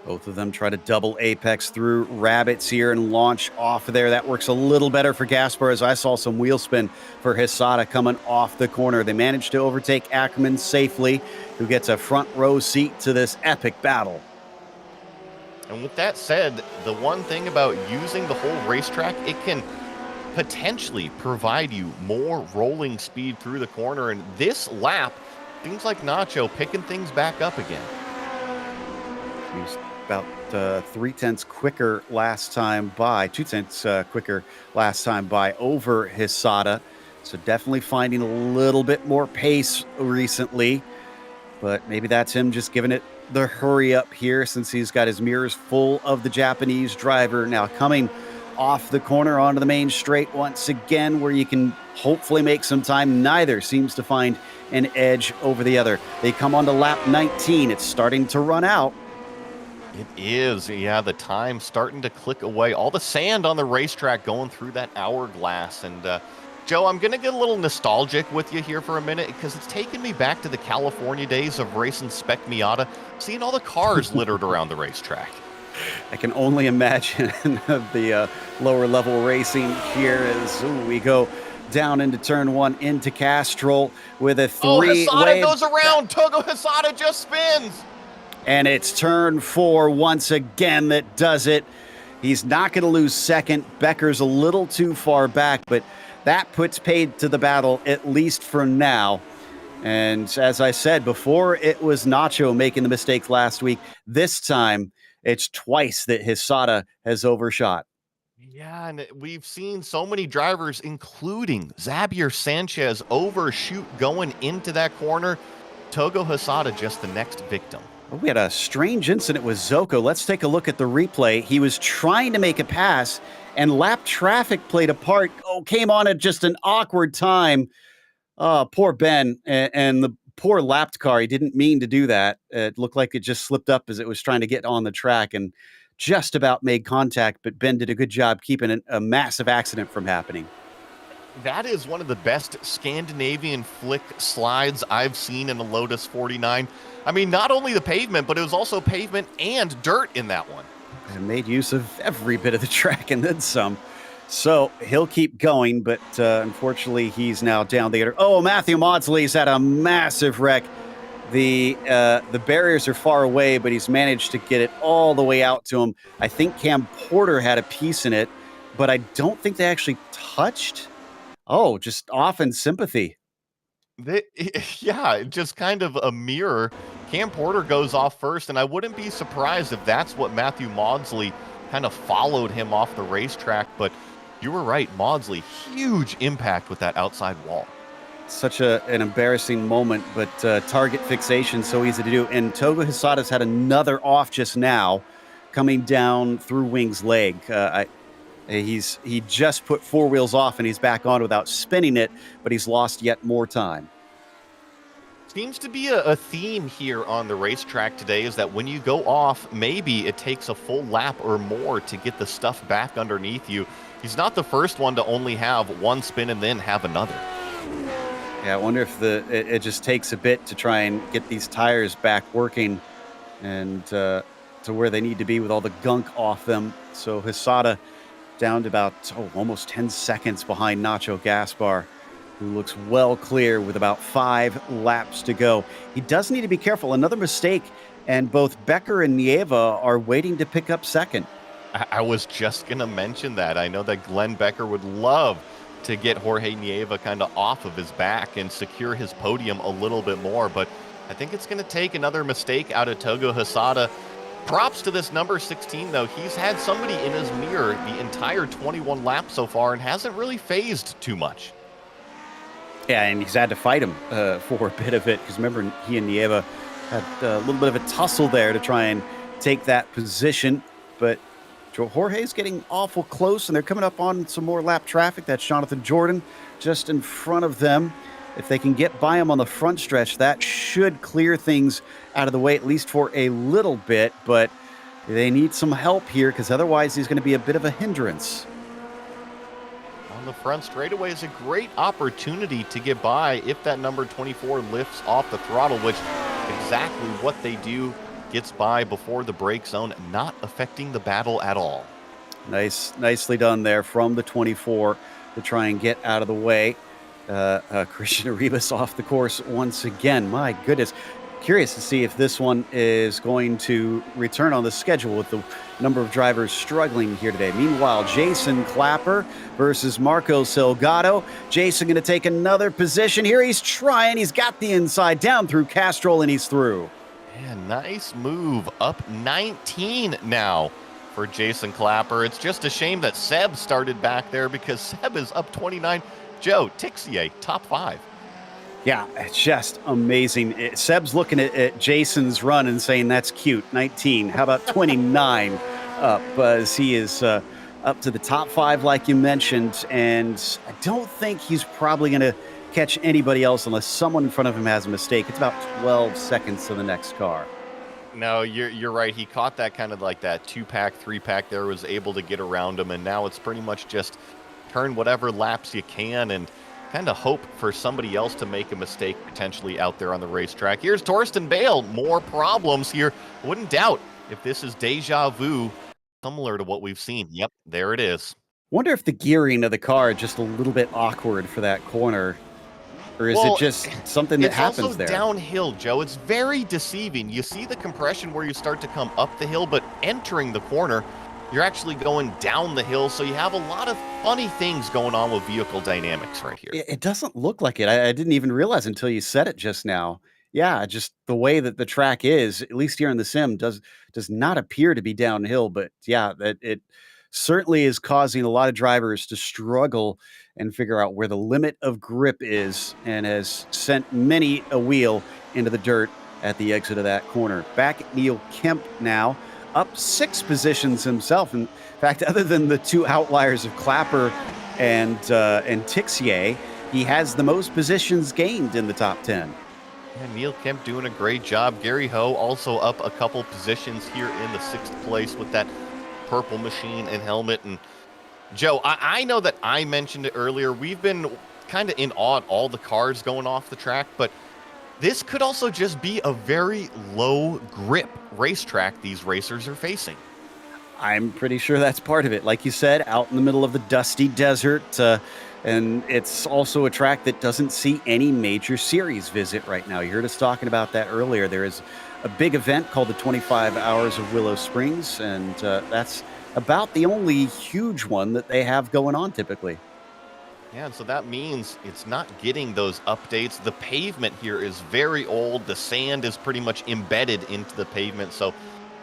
Both of them try to double apex through rabbits here and launch off of there. That works a little better for Gaspar, as I saw some wheel spin for Hisada coming off the corner. They managed to overtake Ackerman safely, who gets a front row seat to this epic battle. And with that said, the one thing about using the whole racetrack, it can potentially provide you more rolling speed through the corner. And this lap, seems like Nacho picking things back up again. He's about 0.3 quicker last time by, 0.2 quicker last time by over Hisada. So definitely finding a little bit more pace recently, but maybe that's him just giving it the hurry up here since he's got his mirrors full of the Japanese driver. Now coming off the corner onto the main straight once again, where you can hopefully make some time. Neither seems to find an edge over the other. They come on to lap 19. It's starting to run out. It is. Yeah, the time starting to click away. All the sand on the racetrack going through that hourglass. And Joe, I'm going to get a little nostalgic with you here for a minute because it's taken me back to the California days of racing Spec Miata, seeing all the cars littered around the racetrack. I can only imagine the lower level racing here as we go down into turn one into Castrol with a three-way. Oh, Hisada goes around. Togo Hisada just spins. And it's turn four once again that does it. He's not going to lose second. Becker's a little too far back, but that puts paid to the battle, at least for now. And as I said before, it was Nacho making the mistakes last week. This time, it's twice that Hisada has overshot. Yeah, and we've seen so many drivers, including Xavier Sanchez, overshoot going into that corner. Togo Hisada just the next victim. We had a strange incident with Zoko. Let's take a look at the replay. He was trying to make a pass, and lap traffic played a part. Came on at just an awkward time. Poor Ben and the poor lapped car. He didn't mean to do that. It looked like it just slipped up as it was trying to get on the track and just about made contact, but Ben did a good job keeping a massive accident from happening. That is one of the best Scandinavian flick slides I've seen in the Lotus 49. I mean, not only the pavement, but it was also pavement and dirt in that one. And made use of every bit of the track and then some. So he'll keep going, but unfortunately he's now down there. Oh, Matthew Maudsley's had a massive wreck. The barriers are far away, but he's managed to get it all the way out to him. I think Cam Porter had a piece in it, but I don't think they actually touched. Oh, just off in sympathy. Yeah, just kind of a mirror. Cam Porter goes off first, and I wouldn't be surprised if that's what Matthew Maudsley kind of followed him off the racetrack. But you were right, Maudsley, huge impact with that outside wall. Such an embarrassing moment, but target fixation so easy to do. And Togo Hisada's had another off just now, coming down through Wing's leg. He just put four wheels off and he's back on without spinning it, but he's lost yet more time. Seems to be a theme here on the racetrack today is that when you go off, maybe it takes a full lap or more to get the stuff back underneath you. He's not the first one to only have one spin and then have another. Yeah, I wonder if it just takes a bit to try and get these tires back working and to where they need to be with all the gunk off them. So Hisada down to about almost 10 seconds behind Nacho Gaspar, who looks well clear with about 5 laps to go. He does need to be careful. Another mistake, and both Becker and Nieva are waiting to pick up second. I was just going to mention that. I know that Glenn Becker would love to get Jorge Nieva kind of off of his back and secure his podium a little bit more, but I think it's going to take another mistake out of Togo Hisada. Props to this number 16, though. He's had somebody in his mirror the entire 21 laps so far and hasn't really phased too much. Yeah, and he's had to fight him for a bit of it, because remember, he and Nieva had a little bit of a tussle there to try and take that position, but Jorge's getting awful close, and they're coming up on some more lap traffic. That's Jonathan Jordan just in front of them. If they can get by him on the front stretch, that should clear things out of the way, at least for a little bit, but they need some help here, because otherwise he's going to be a bit of a hindrance. Oh, on the front straightaway is a great opportunity to get by if that number 24 lifts off the throttle, which exactly what they do, gets by before the brake zone, not affecting the battle at all. Nicely done there from the 24 to try and get out of the way. Christian Arribas off the course once again. My goodness. Curious to see if this one is going to return on the schedule with the number of drivers struggling here today. Meanwhile, Jason Clapper versus Marco Salgado. Jason going to take another position here. He's trying. He's got the inside down through Castrol, and he's through. Man, nice move. Up 19 now for Jason Clapper. It's just a shame that Seb started back there because Seb is up 29. Joe, Tixier, top 5. Yeah, it's just amazing. Seb's looking at Jason's run and saying, that's cute, 19. How about 29 up as he is up to the top 5 like you mentioned. And I don't think he's probably going to catch anybody else unless someone in front of him has a mistake. It's about 12 seconds to the next car. No, you're right. He caught that kind of like that 2-pack, 3-pack there, was able to get around him. And now it's pretty much just turn whatever laps you can and kind of hope for somebody else to make a mistake potentially out there on the racetrack. Here's Torsten Bale. More problems here. Wouldn't doubt if this is deja vu, similar to what we've seen. Yep, there it is. Wonder if the gearing of the car is just a little bit awkward for that corner. Or is it just something that happens there? It's also downhill, Joe. It's very deceiving. You see the compression where you start to come up the hill, but entering the corner, you're actually going down the hill, so you have a lot of funny things going on with vehicle dynamics right here. It doesn't look like it. I didn't even realize until you said it just now. Yeah, just the way that the track is, at least here in the sim, does not appear to be downhill. But yeah, that it certainly is causing a lot of drivers to struggle and figure out where the limit of grip is, and has sent many a wheel into the dirt at the exit of that corner. Back at Neil Kemp now, up 6 positions himself. In fact, other than the 2 outliers of Clapper and Tixier, he has the most positions gained in the top 10. Yeah, Neil Kemp doing a great job. Gary Ho also up a couple positions here in the 6th place with that purple machine and helmet. And Joe, I know that I mentioned it earlier. We've been kind of in awe at all the cars going off the track, but this could also just be a very low grip racetrack these racers are facing. I'm pretty sure that's part of it. Like you said, out in the middle of the dusty desert, and it's also a track that doesn't see any major series visit right now. You heard us talking about that earlier. There is a big event called the 25 Hours of Willow Springs, and that's about the only huge one that they have going on typically. Yeah, and so that means it's not getting those updates. The pavement here is very old. The sand is pretty much embedded into the pavement. So,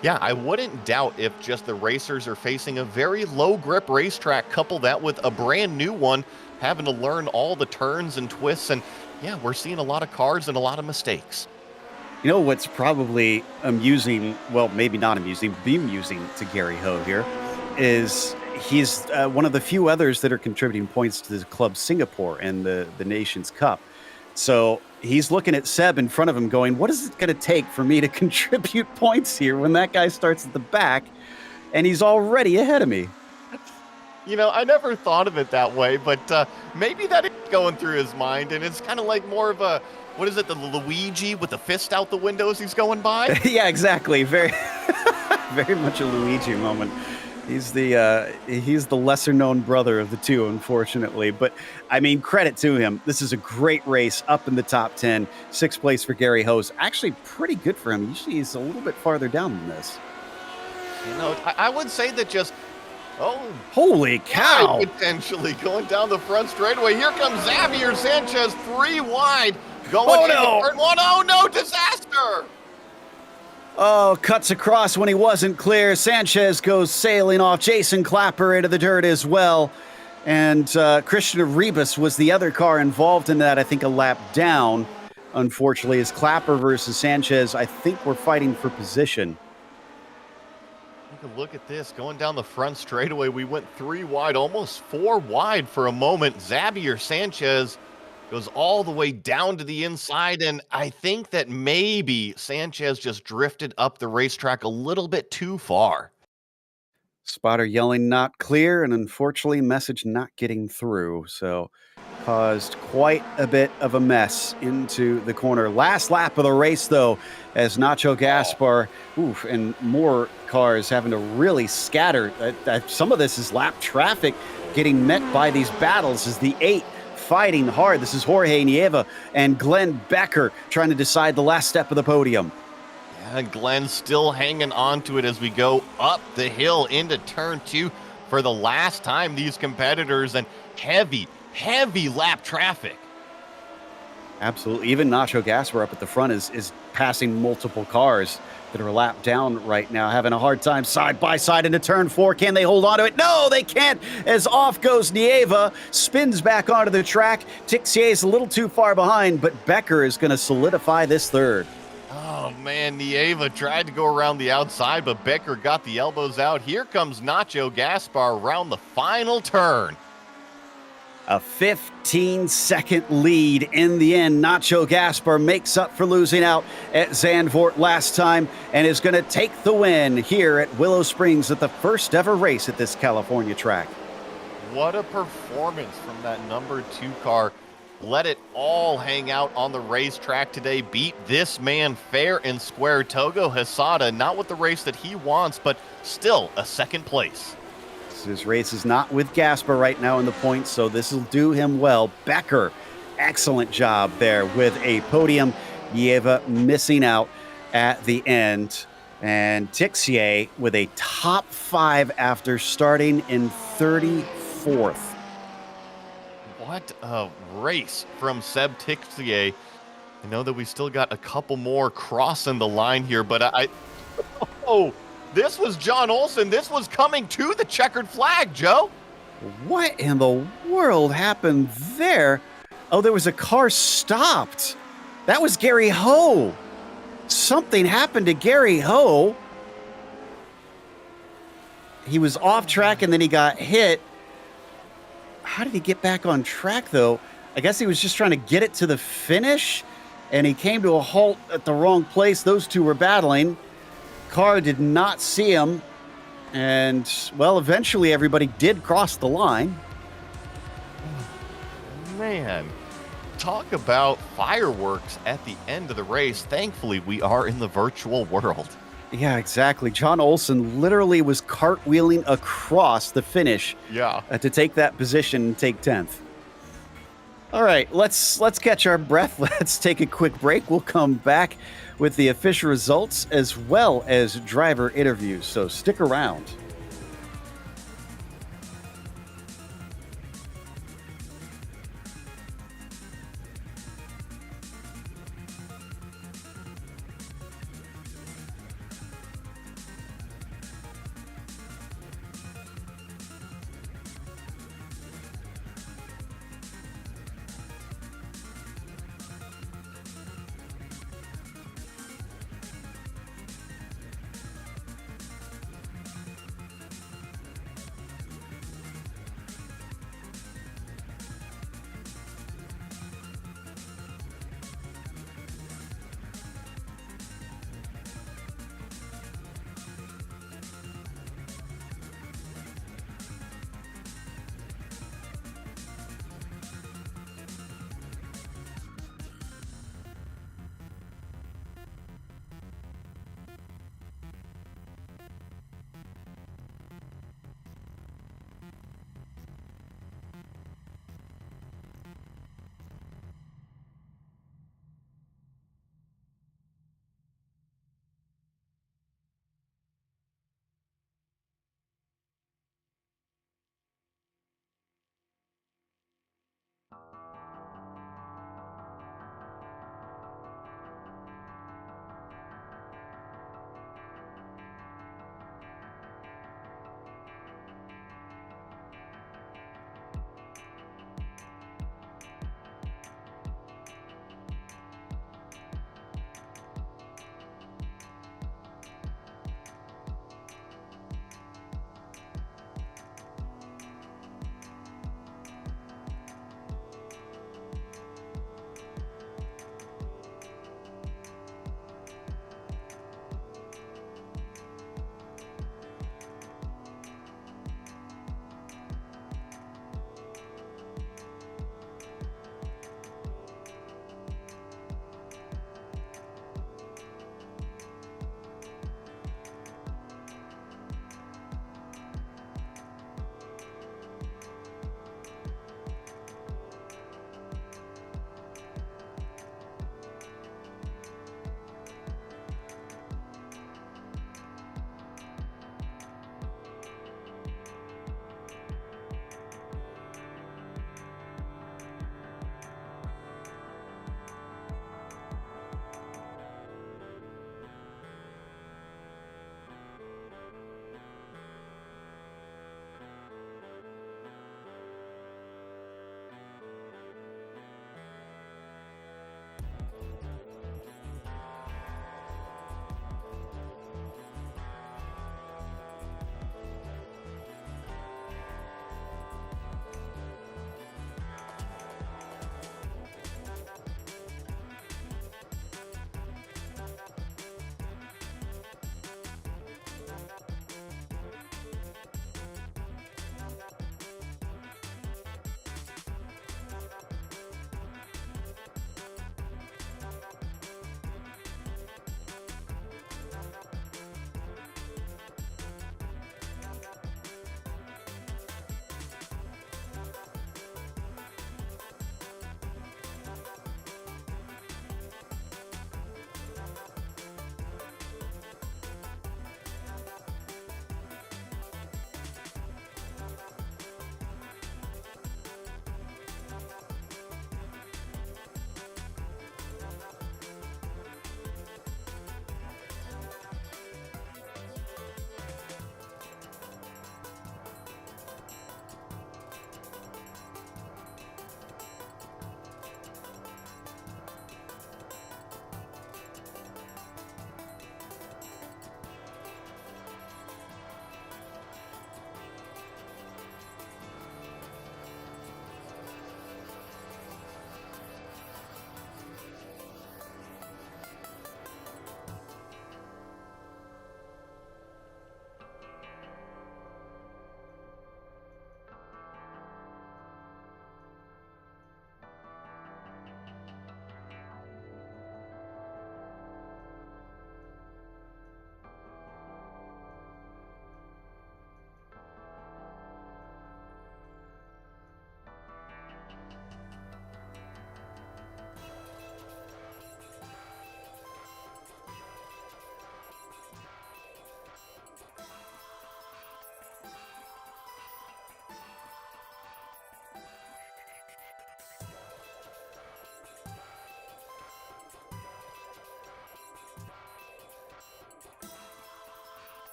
yeah, I wouldn't doubt if just the racers are facing a very low grip racetrack, couple that with a brand new one, having to learn all the turns and twists. And, yeah, we're seeing a lot of cars and a lot of mistakes. You know what's probably amusing, well, maybe not amusing, bemusing to Gary Ho here, is he's one of the few others that are contributing points to the Club Singapore and the Nations Cup. So he's looking at Seb in front of him going, what is it going to take for me to contribute points here when that guy starts at the back and he's already ahead of me? You know, I never thought of it that way, but maybe that is going through his mind, and it's kind of like more of a, what is it, the Luigi with the fist out the window as he's going by? Yeah, exactly. Very, very much a Luigi moment. He's the lesser known brother of the two, unfortunately. But I mean, credit to him. This is a great race, up in the top 10. 6th place for Gary Ho's. Actually, pretty good for him. Usually he's a little bit farther down than this. You know, I would say that just, holy cow! Potentially going down the front straightaway. Here comes Xavier Sanchez, 3 wide, going into turn 1. Oh no, disaster! Oh, cuts across when he wasn't clear. Sanchez goes sailing off. Jason Clapper into the dirt as well. And Christian Arribas was the other car involved in that, I think a lap down. Unfortunately, as Clapper versus Sanchez, I think we're fighting for position. Take a look at this. Going down the front straightaway, we went 3 wide, almost 4 wide for a moment. Xavier Sanchez goes all the way down to the inside, and I think that maybe Sanchez just drifted up the racetrack a little bit too far. Spotter yelling not clear, and unfortunately, message not getting through. So, caused quite a bit of a mess into the corner. Last lap of the race, though, as Nacho Gaspar, and more cars having to really scatter. Some of this is lap traffic getting met by these battles as the 8 fighting hard. This is Jorge Nieva and Glenn Becker trying to decide the last step of the podium. And Glenn's still hanging on to it as we go up the hill into turn 2 for the last time. These competitors and heavy lap traffic. Absolutely. Even Nacho Gaspar up at the front is passing multiple cars that are lapped down right now, having a hard time side by side into turn 4. Can they hold on to it? No, they can't, as off goes Nieva, spins back onto the track. Tixier is a little too far behind, but Becker is going to solidify this third. Oh, man, Nieva tried to go around the outside, but Becker got the elbows out. Here comes Nacho Gaspar around the final turn. A 15-second lead in the end. Nacho Gaspar makes up for losing out at Zandvoort last time and is going to take the win here at Willow Springs at the first ever race at this California track. What a performance from that number 2 car. Let it all hang out on the racetrack today. Beat this man fair and square. Togo Hasada, not with the race that he wants, but still a second place. His race is not with Gaspar right now in the points, so this will do him well. Becker, excellent job there with a podium. Nieva missing out at the end. And Tixier with a top 5 after starting in 34th. What a race from Seb Tixier. I know that we still got a couple more crossing the line here, but this was John Olsen. This was coming to the checkered flag, Joe. What in the world happened there? Oh, there was a car stopped. That was Gary Ho. Something happened to Gary Ho. He was off track and then he got hit. How did he get back on track, though? I guess he was just trying to get it to the finish, and he came to a halt at the wrong place. Those two were battling. Car did not see him, and, well, eventually everybody did cross the line. Man, talk about fireworks at the end of the race. Thankfully, we are in the virtual world. Yeah, exactly. John Olsen literally was cartwheeling across the finish to take that position and take 10th. All right, let's catch our breath. Let's take a quick break. We'll come back with the official results as well as driver interviews, so stick around.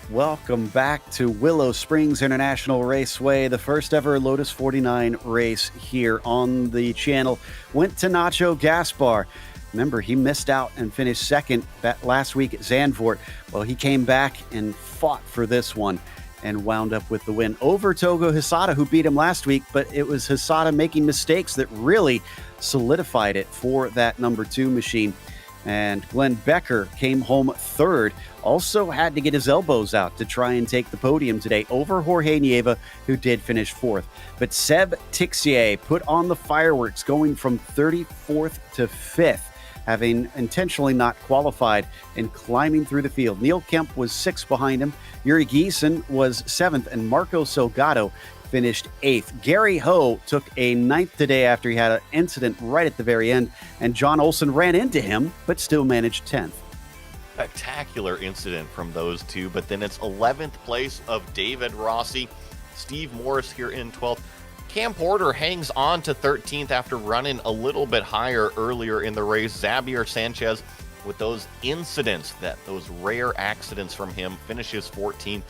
Welcome back to Willow Springs International Raceway, the first ever Lotus 49 race here on the channel. Went to Nacho Gaspar. Remember, he missed out and finished second last week at Zandvoort. Well, he came back and fought for this one and wound up with the win over Togo Hisada, who beat him last week, but it was Hisada making mistakes that really solidified it for that number 2 machine. And Glenn Becker came home third. Also had to get his elbows out to try and take the podium today over Jorge Nieva, who did finish fourth. But Seb Tixier put on the fireworks, going from 34th to 5th, having intentionally not qualified and climbing through the field. Neil Kemp was 6th behind him. Yuri Giesen was 7th, and Marco Salgado finished 8th. Gary Ho took a 9th today after he had an incident right at the very end, and John Olson ran into him, but still managed 10th. Spectacular incident from those two, but then it's 11th place of David Rossi, Steve Morris here in 12th. Cam Porter hangs on to 13th after running a little bit higher earlier in the race. Xavier Sanchez, with those incidents, those rare accidents from him, finishes 14th.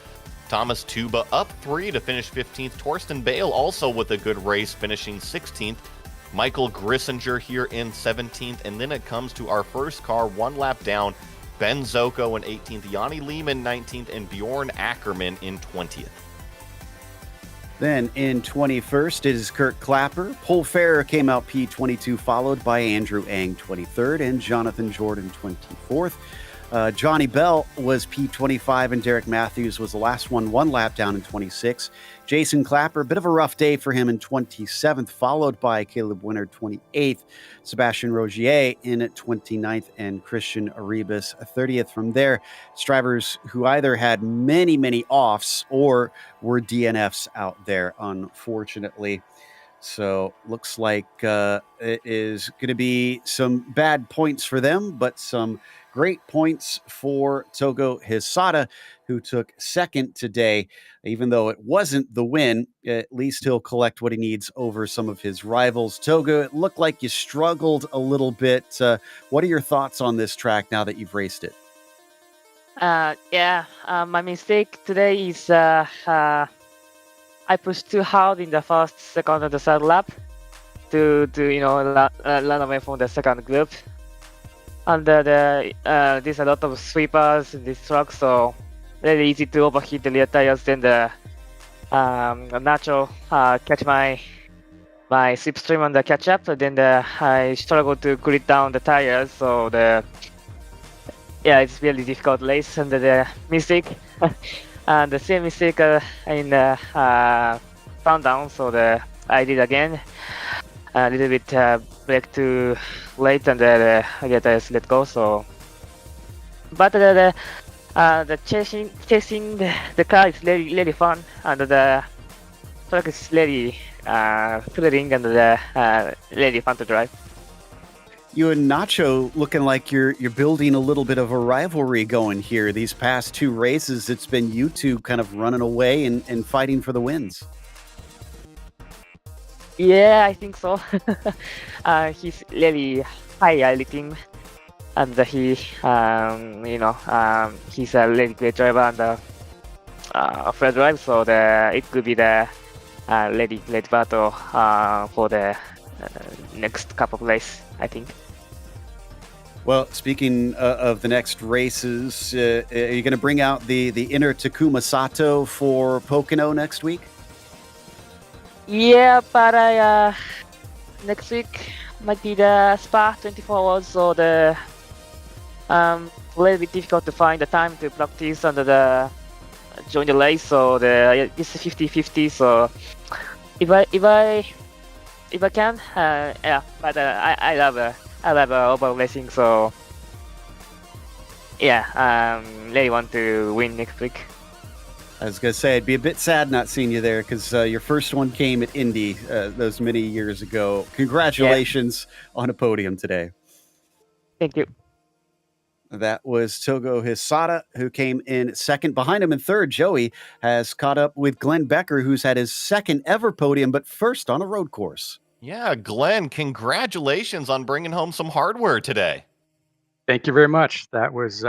Thomas Tuba up 3 to finish 15th. Torsten Bale also with a good race, finishing 16th. Michael Grissinger here in 17th. And then it comes to our first car, one lap down. Ben Zoko in 18th, Yanni Lehman 19th, and Bjorn Ackerman in 20th. Then in 21st, it is Kurt Clapper. Paul Ferrer came out P22, followed by Andrew Ang 23rd and Jonathan Jordan 24th. Johnny Bell was P25 and Derek Matthews was the last one lap down in 26. Jason Clapper, a bit of a rough day for him in 27th, followed by Caleb Winter 28th, Sebastian Rogier in at 29th, and Christian Arribas 30th. From there, it's drivers who either had many offs or were DNFs out there, unfortunately. So looks like it is going to be some bad points for them, but some great points for Togo Hisada, who took second today. Even though it wasn't the win, at least he'll collect what he needs over some of his rivals. Togo, it looked like you struggled a little bit. What are your thoughts on this track now that you've raced it? My mistake today is I pushed too hard in the first, second, and the third lap to run away from the second group. And there's a lot of sweepers in this truck, so very easy to overheat the rear tires. Then the Nacho catch my slipstream on the catch up. Then I struggle to cool it down the tires. So it's really difficult race, and the mistake. And the same mistake in the countdown, so I did again. A little bit brake too late, and I get let go. So, but the chasing the car is really fun, and the truck is really thrilling and really fun to drive. You and Nacho looking like you're building a little bit of a rivalry going here. These past 2 races, it's been you two kind of running away and fighting for the wins. Yeah, I think so. He's really high looking, and he's a really great driver and off-road drive. So it could be the really great battle for the next couple of races, I think. Well, speaking of the next races, are you going to bring out the inner Takuma Sato for Pocono next week? Yeah, but next week might be the Spa 24 hours, so a little bit difficult to find the time to practice and join the race. So it's 50-50. So if I can, But I love overall racing. So really want to win next week. I was going to say, I'd be a bit sad not seeing you there because your first one came at Indy those many years ago. Congratulations on a podium today. Thank you. That was Togo Hisada, who came in second. Behind him in third, Joey has caught up with Glenn Becker, who's had his second ever podium, but first on a road course. Yeah, Glenn, congratulations on bringing home some hardware today. Thank you very much. That was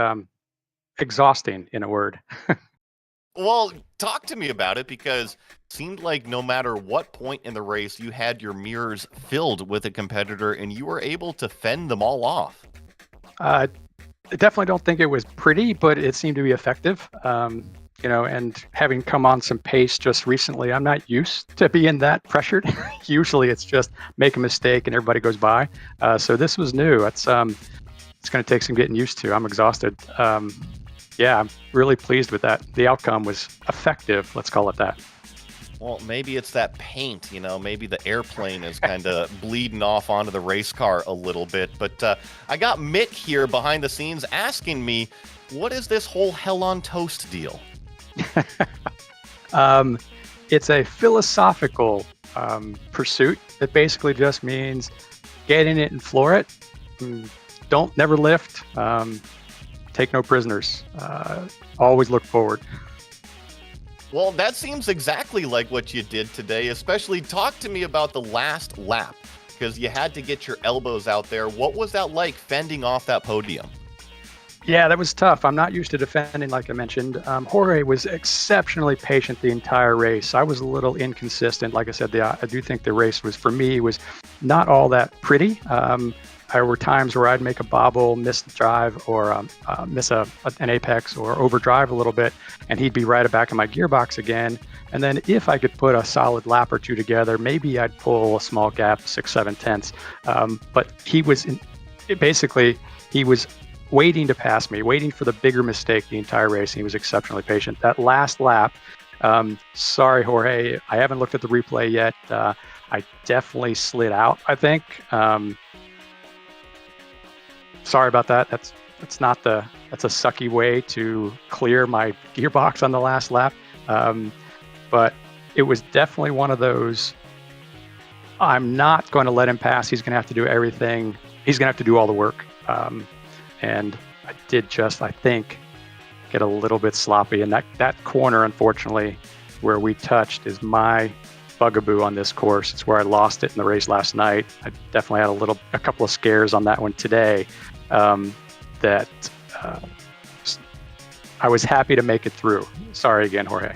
exhausting, in a word. Well, talk to me about it, because it seemed like no matter what point in the race, you had your mirrors filled with a competitor and you were able to fend them all off. I definitely don't think it was pretty, but it seemed to be effective. And having come on some pace just recently, I'm not used to being that pressured. Usually it's just make a mistake and everybody goes by. So this was new. It's going to take some getting used to. I'm exhausted. I'm really pleased with that. The outcome was effective. Let's call it that. Well, maybe it's that paint, maybe the airplane is kind of bleeding off onto the race car a little bit. But I got Mick here behind the scenes asking me, what is this whole hell on toast deal? It's a philosophical pursuit that basically just means get in it and floor it. Don't never lift. Take no prisoners. Always look forward. Well, that seems exactly like what you did today, especially talk to me about the last lap, because you had to get your elbows out there. What was that like, fending off that podium? Yeah, that was tough. I'm not used to defending, like I mentioned. Jorge was exceptionally patient the entire race. I was a little inconsistent. Like I said, I do think the race was not all that pretty. There were times where I'd make a bobble, miss the drive, or miss an apex, or overdrive a little bit, and he'd be right back in my gearbox again. And then if I could put a solid lap or two together, maybe I'd pull a small gap, 6-7 tenths. But he was waiting to pass me, waiting for the bigger mistake the entire race. He was exceptionally patient. That last lap, sorry, Jorge, I haven't looked at the replay yet. I definitely slid out, I think. Sorry about that. That's a sucky way to clear my gearbox on the last lap. But it was definitely one of those, I'm not going to let him pass. He's going to have to do everything. He's going to have to do all the work. And I did just, I think, get a little bit sloppy. And that corner, unfortunately, where we touched is my bugaboo on this course. It's where I lost it in the race last night. I definitely had a couple of scares on that one today. I was happy to make it through. Sorry again, Jorge.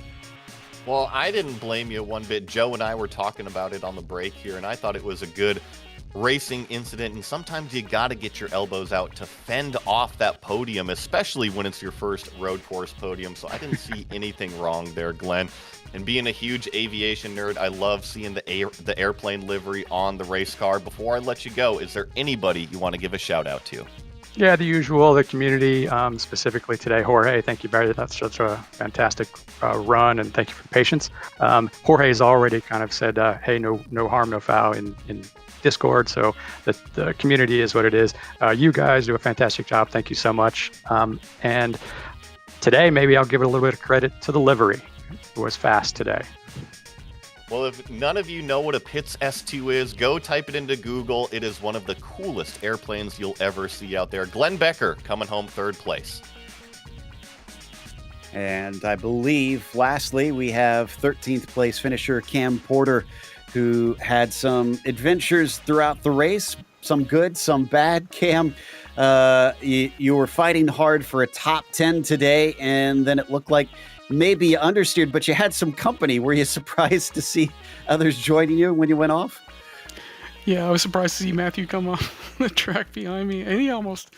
Well, I didn't blame you one bit. Joe and I were talking about it on the break here, and I thought it was a good racing incident. And sometimes you got to get your elbows out to fend off that podium, especially when it's your first road course podium. So I didn't see anything wrong there, Glenn. And being a huge aviation nerd, I love seeing the airplane livery on the race car. Before I let you go, is there anybody you want to give a shout out to? Yeah, the usual, the community, specifically today. Jorge, thank you, Barry. That's such a fantastic run, and thank you for the patience. Jorge has already kind of said, hey, no harm, no foul in Discord, so the community is what it is. You guys do a fantastic job. Thank you so much. And today, maybe I'll give it a little bit of credit to the livery. It was fast today. Well, if none of you know what a Pitts S2 is, go type it into Google. It is one of the coolest airplanes you'll ever see out there. Glenn Becker coming home third place. And I believe, lastly, we have 13th place finisher Cam Porter, who had some adventures throughout the race, some good, some bad. Cam, you were fighting hard for a top 10 today, and then it looked like maybe you understeered, but you had some company. Were you surprised to see others joining you when you went off? Yeah, I was surprised to see Matthew come off the track behind me, and he almost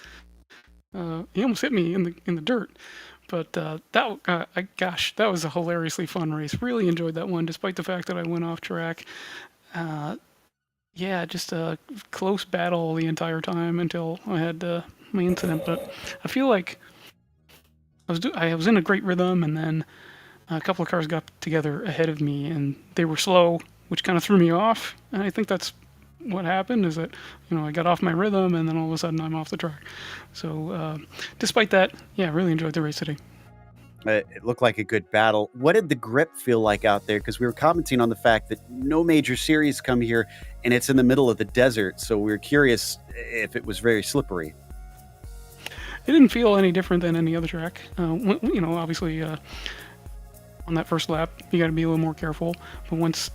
hit me in the dirt. But gosh, that was a hilariously fun race. Really enjoyed that one, despite the fact that I went off track. Just a close battle the entire time until I had my incident. But I feel like I was in a great rhythm, and then a couple of cars got together ahead of me, and they were slow, which kind of threw me off. And I think that's what happened, is that I got off my rhythm, and then all of a sudden I'm off the track. So despite that, yeah, really enjoyed the race today. It looked like a good battle. What did the grip feel like out there? Because we were commenting on the fact that no major series come here, and it's in the middle of the desert. So we were curious if it was very slippery. It didn't feel any different than any other track. Obviously, on that first lap, you got to be a little more careful. But once,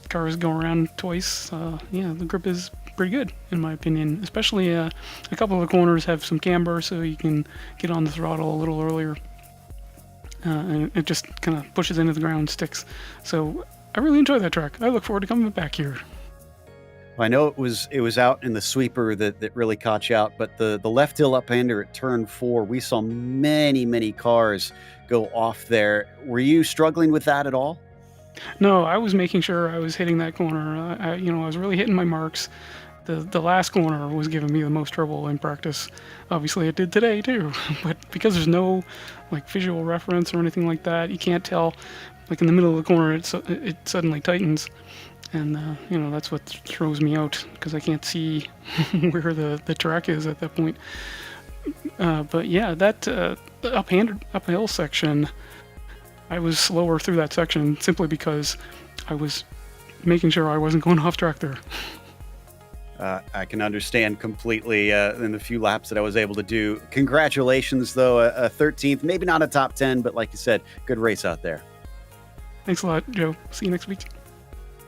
cars go around twice, the grip is pretty good, in my opinion. Especially a couple of the corners have some camber, so you can get on the throttle a little earlier. and it just kind of pushes into the ground, sticks. So I really enjoy that track. I look forward to coming back here. I know it was out in the sweeper that really caught you out, but the left hill up-hander at turn 4, we saw many cars go off there. Were you struggling with that at all? No, I was making sure I was hitting that corner. I was really hitting my marks. The last corner was giving me the most trouble in practice. Obviously, it did today too. But because there's no like visual reference or anything like that, you can't tell. Like in the middle of the corner, it suddenly tightens, and that's what throws me out because I can't see where the track is at that point. But yeah, that uphill section, I was slower through that section simply because I was making sure I wasn't going off track there. I can understand completely in the few laps that I was able to do. Congratulations, though, a 13th, maybe not a top 10, but like you said, good race out there. Thanks a lot, Joe. See you next week.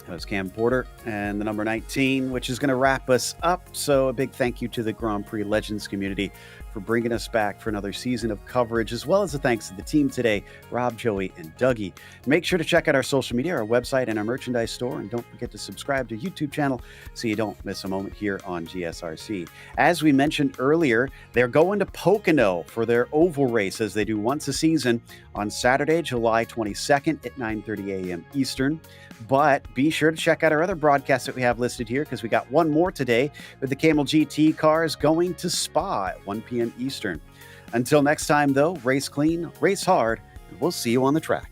That was Cam Porter and the number 19, which is going to wrap us up. So a big thank you to the Grand Prix Legends community for bringing us back for another season of coverage, as well as a thanks to the team today, Rob, Joey, and Dougie. Make sure to check out our social media, our website, and our merchandise store. And don't forget to subscribe to our YouTube channel so you don't miss a moment here on GSRC. As we mentioned earlier, they're going to Pocono for their oval race, as they do once a season on Saturday, July 22nd at 9:30 a.m. Eastern. But be sure to check out our other broadcasts that we have listed here, because we got one more today with the Camel GT cars going to Spa at 1 p.m. Eastern. Until next time, though, race clean, race hard, and we'll see you on the track.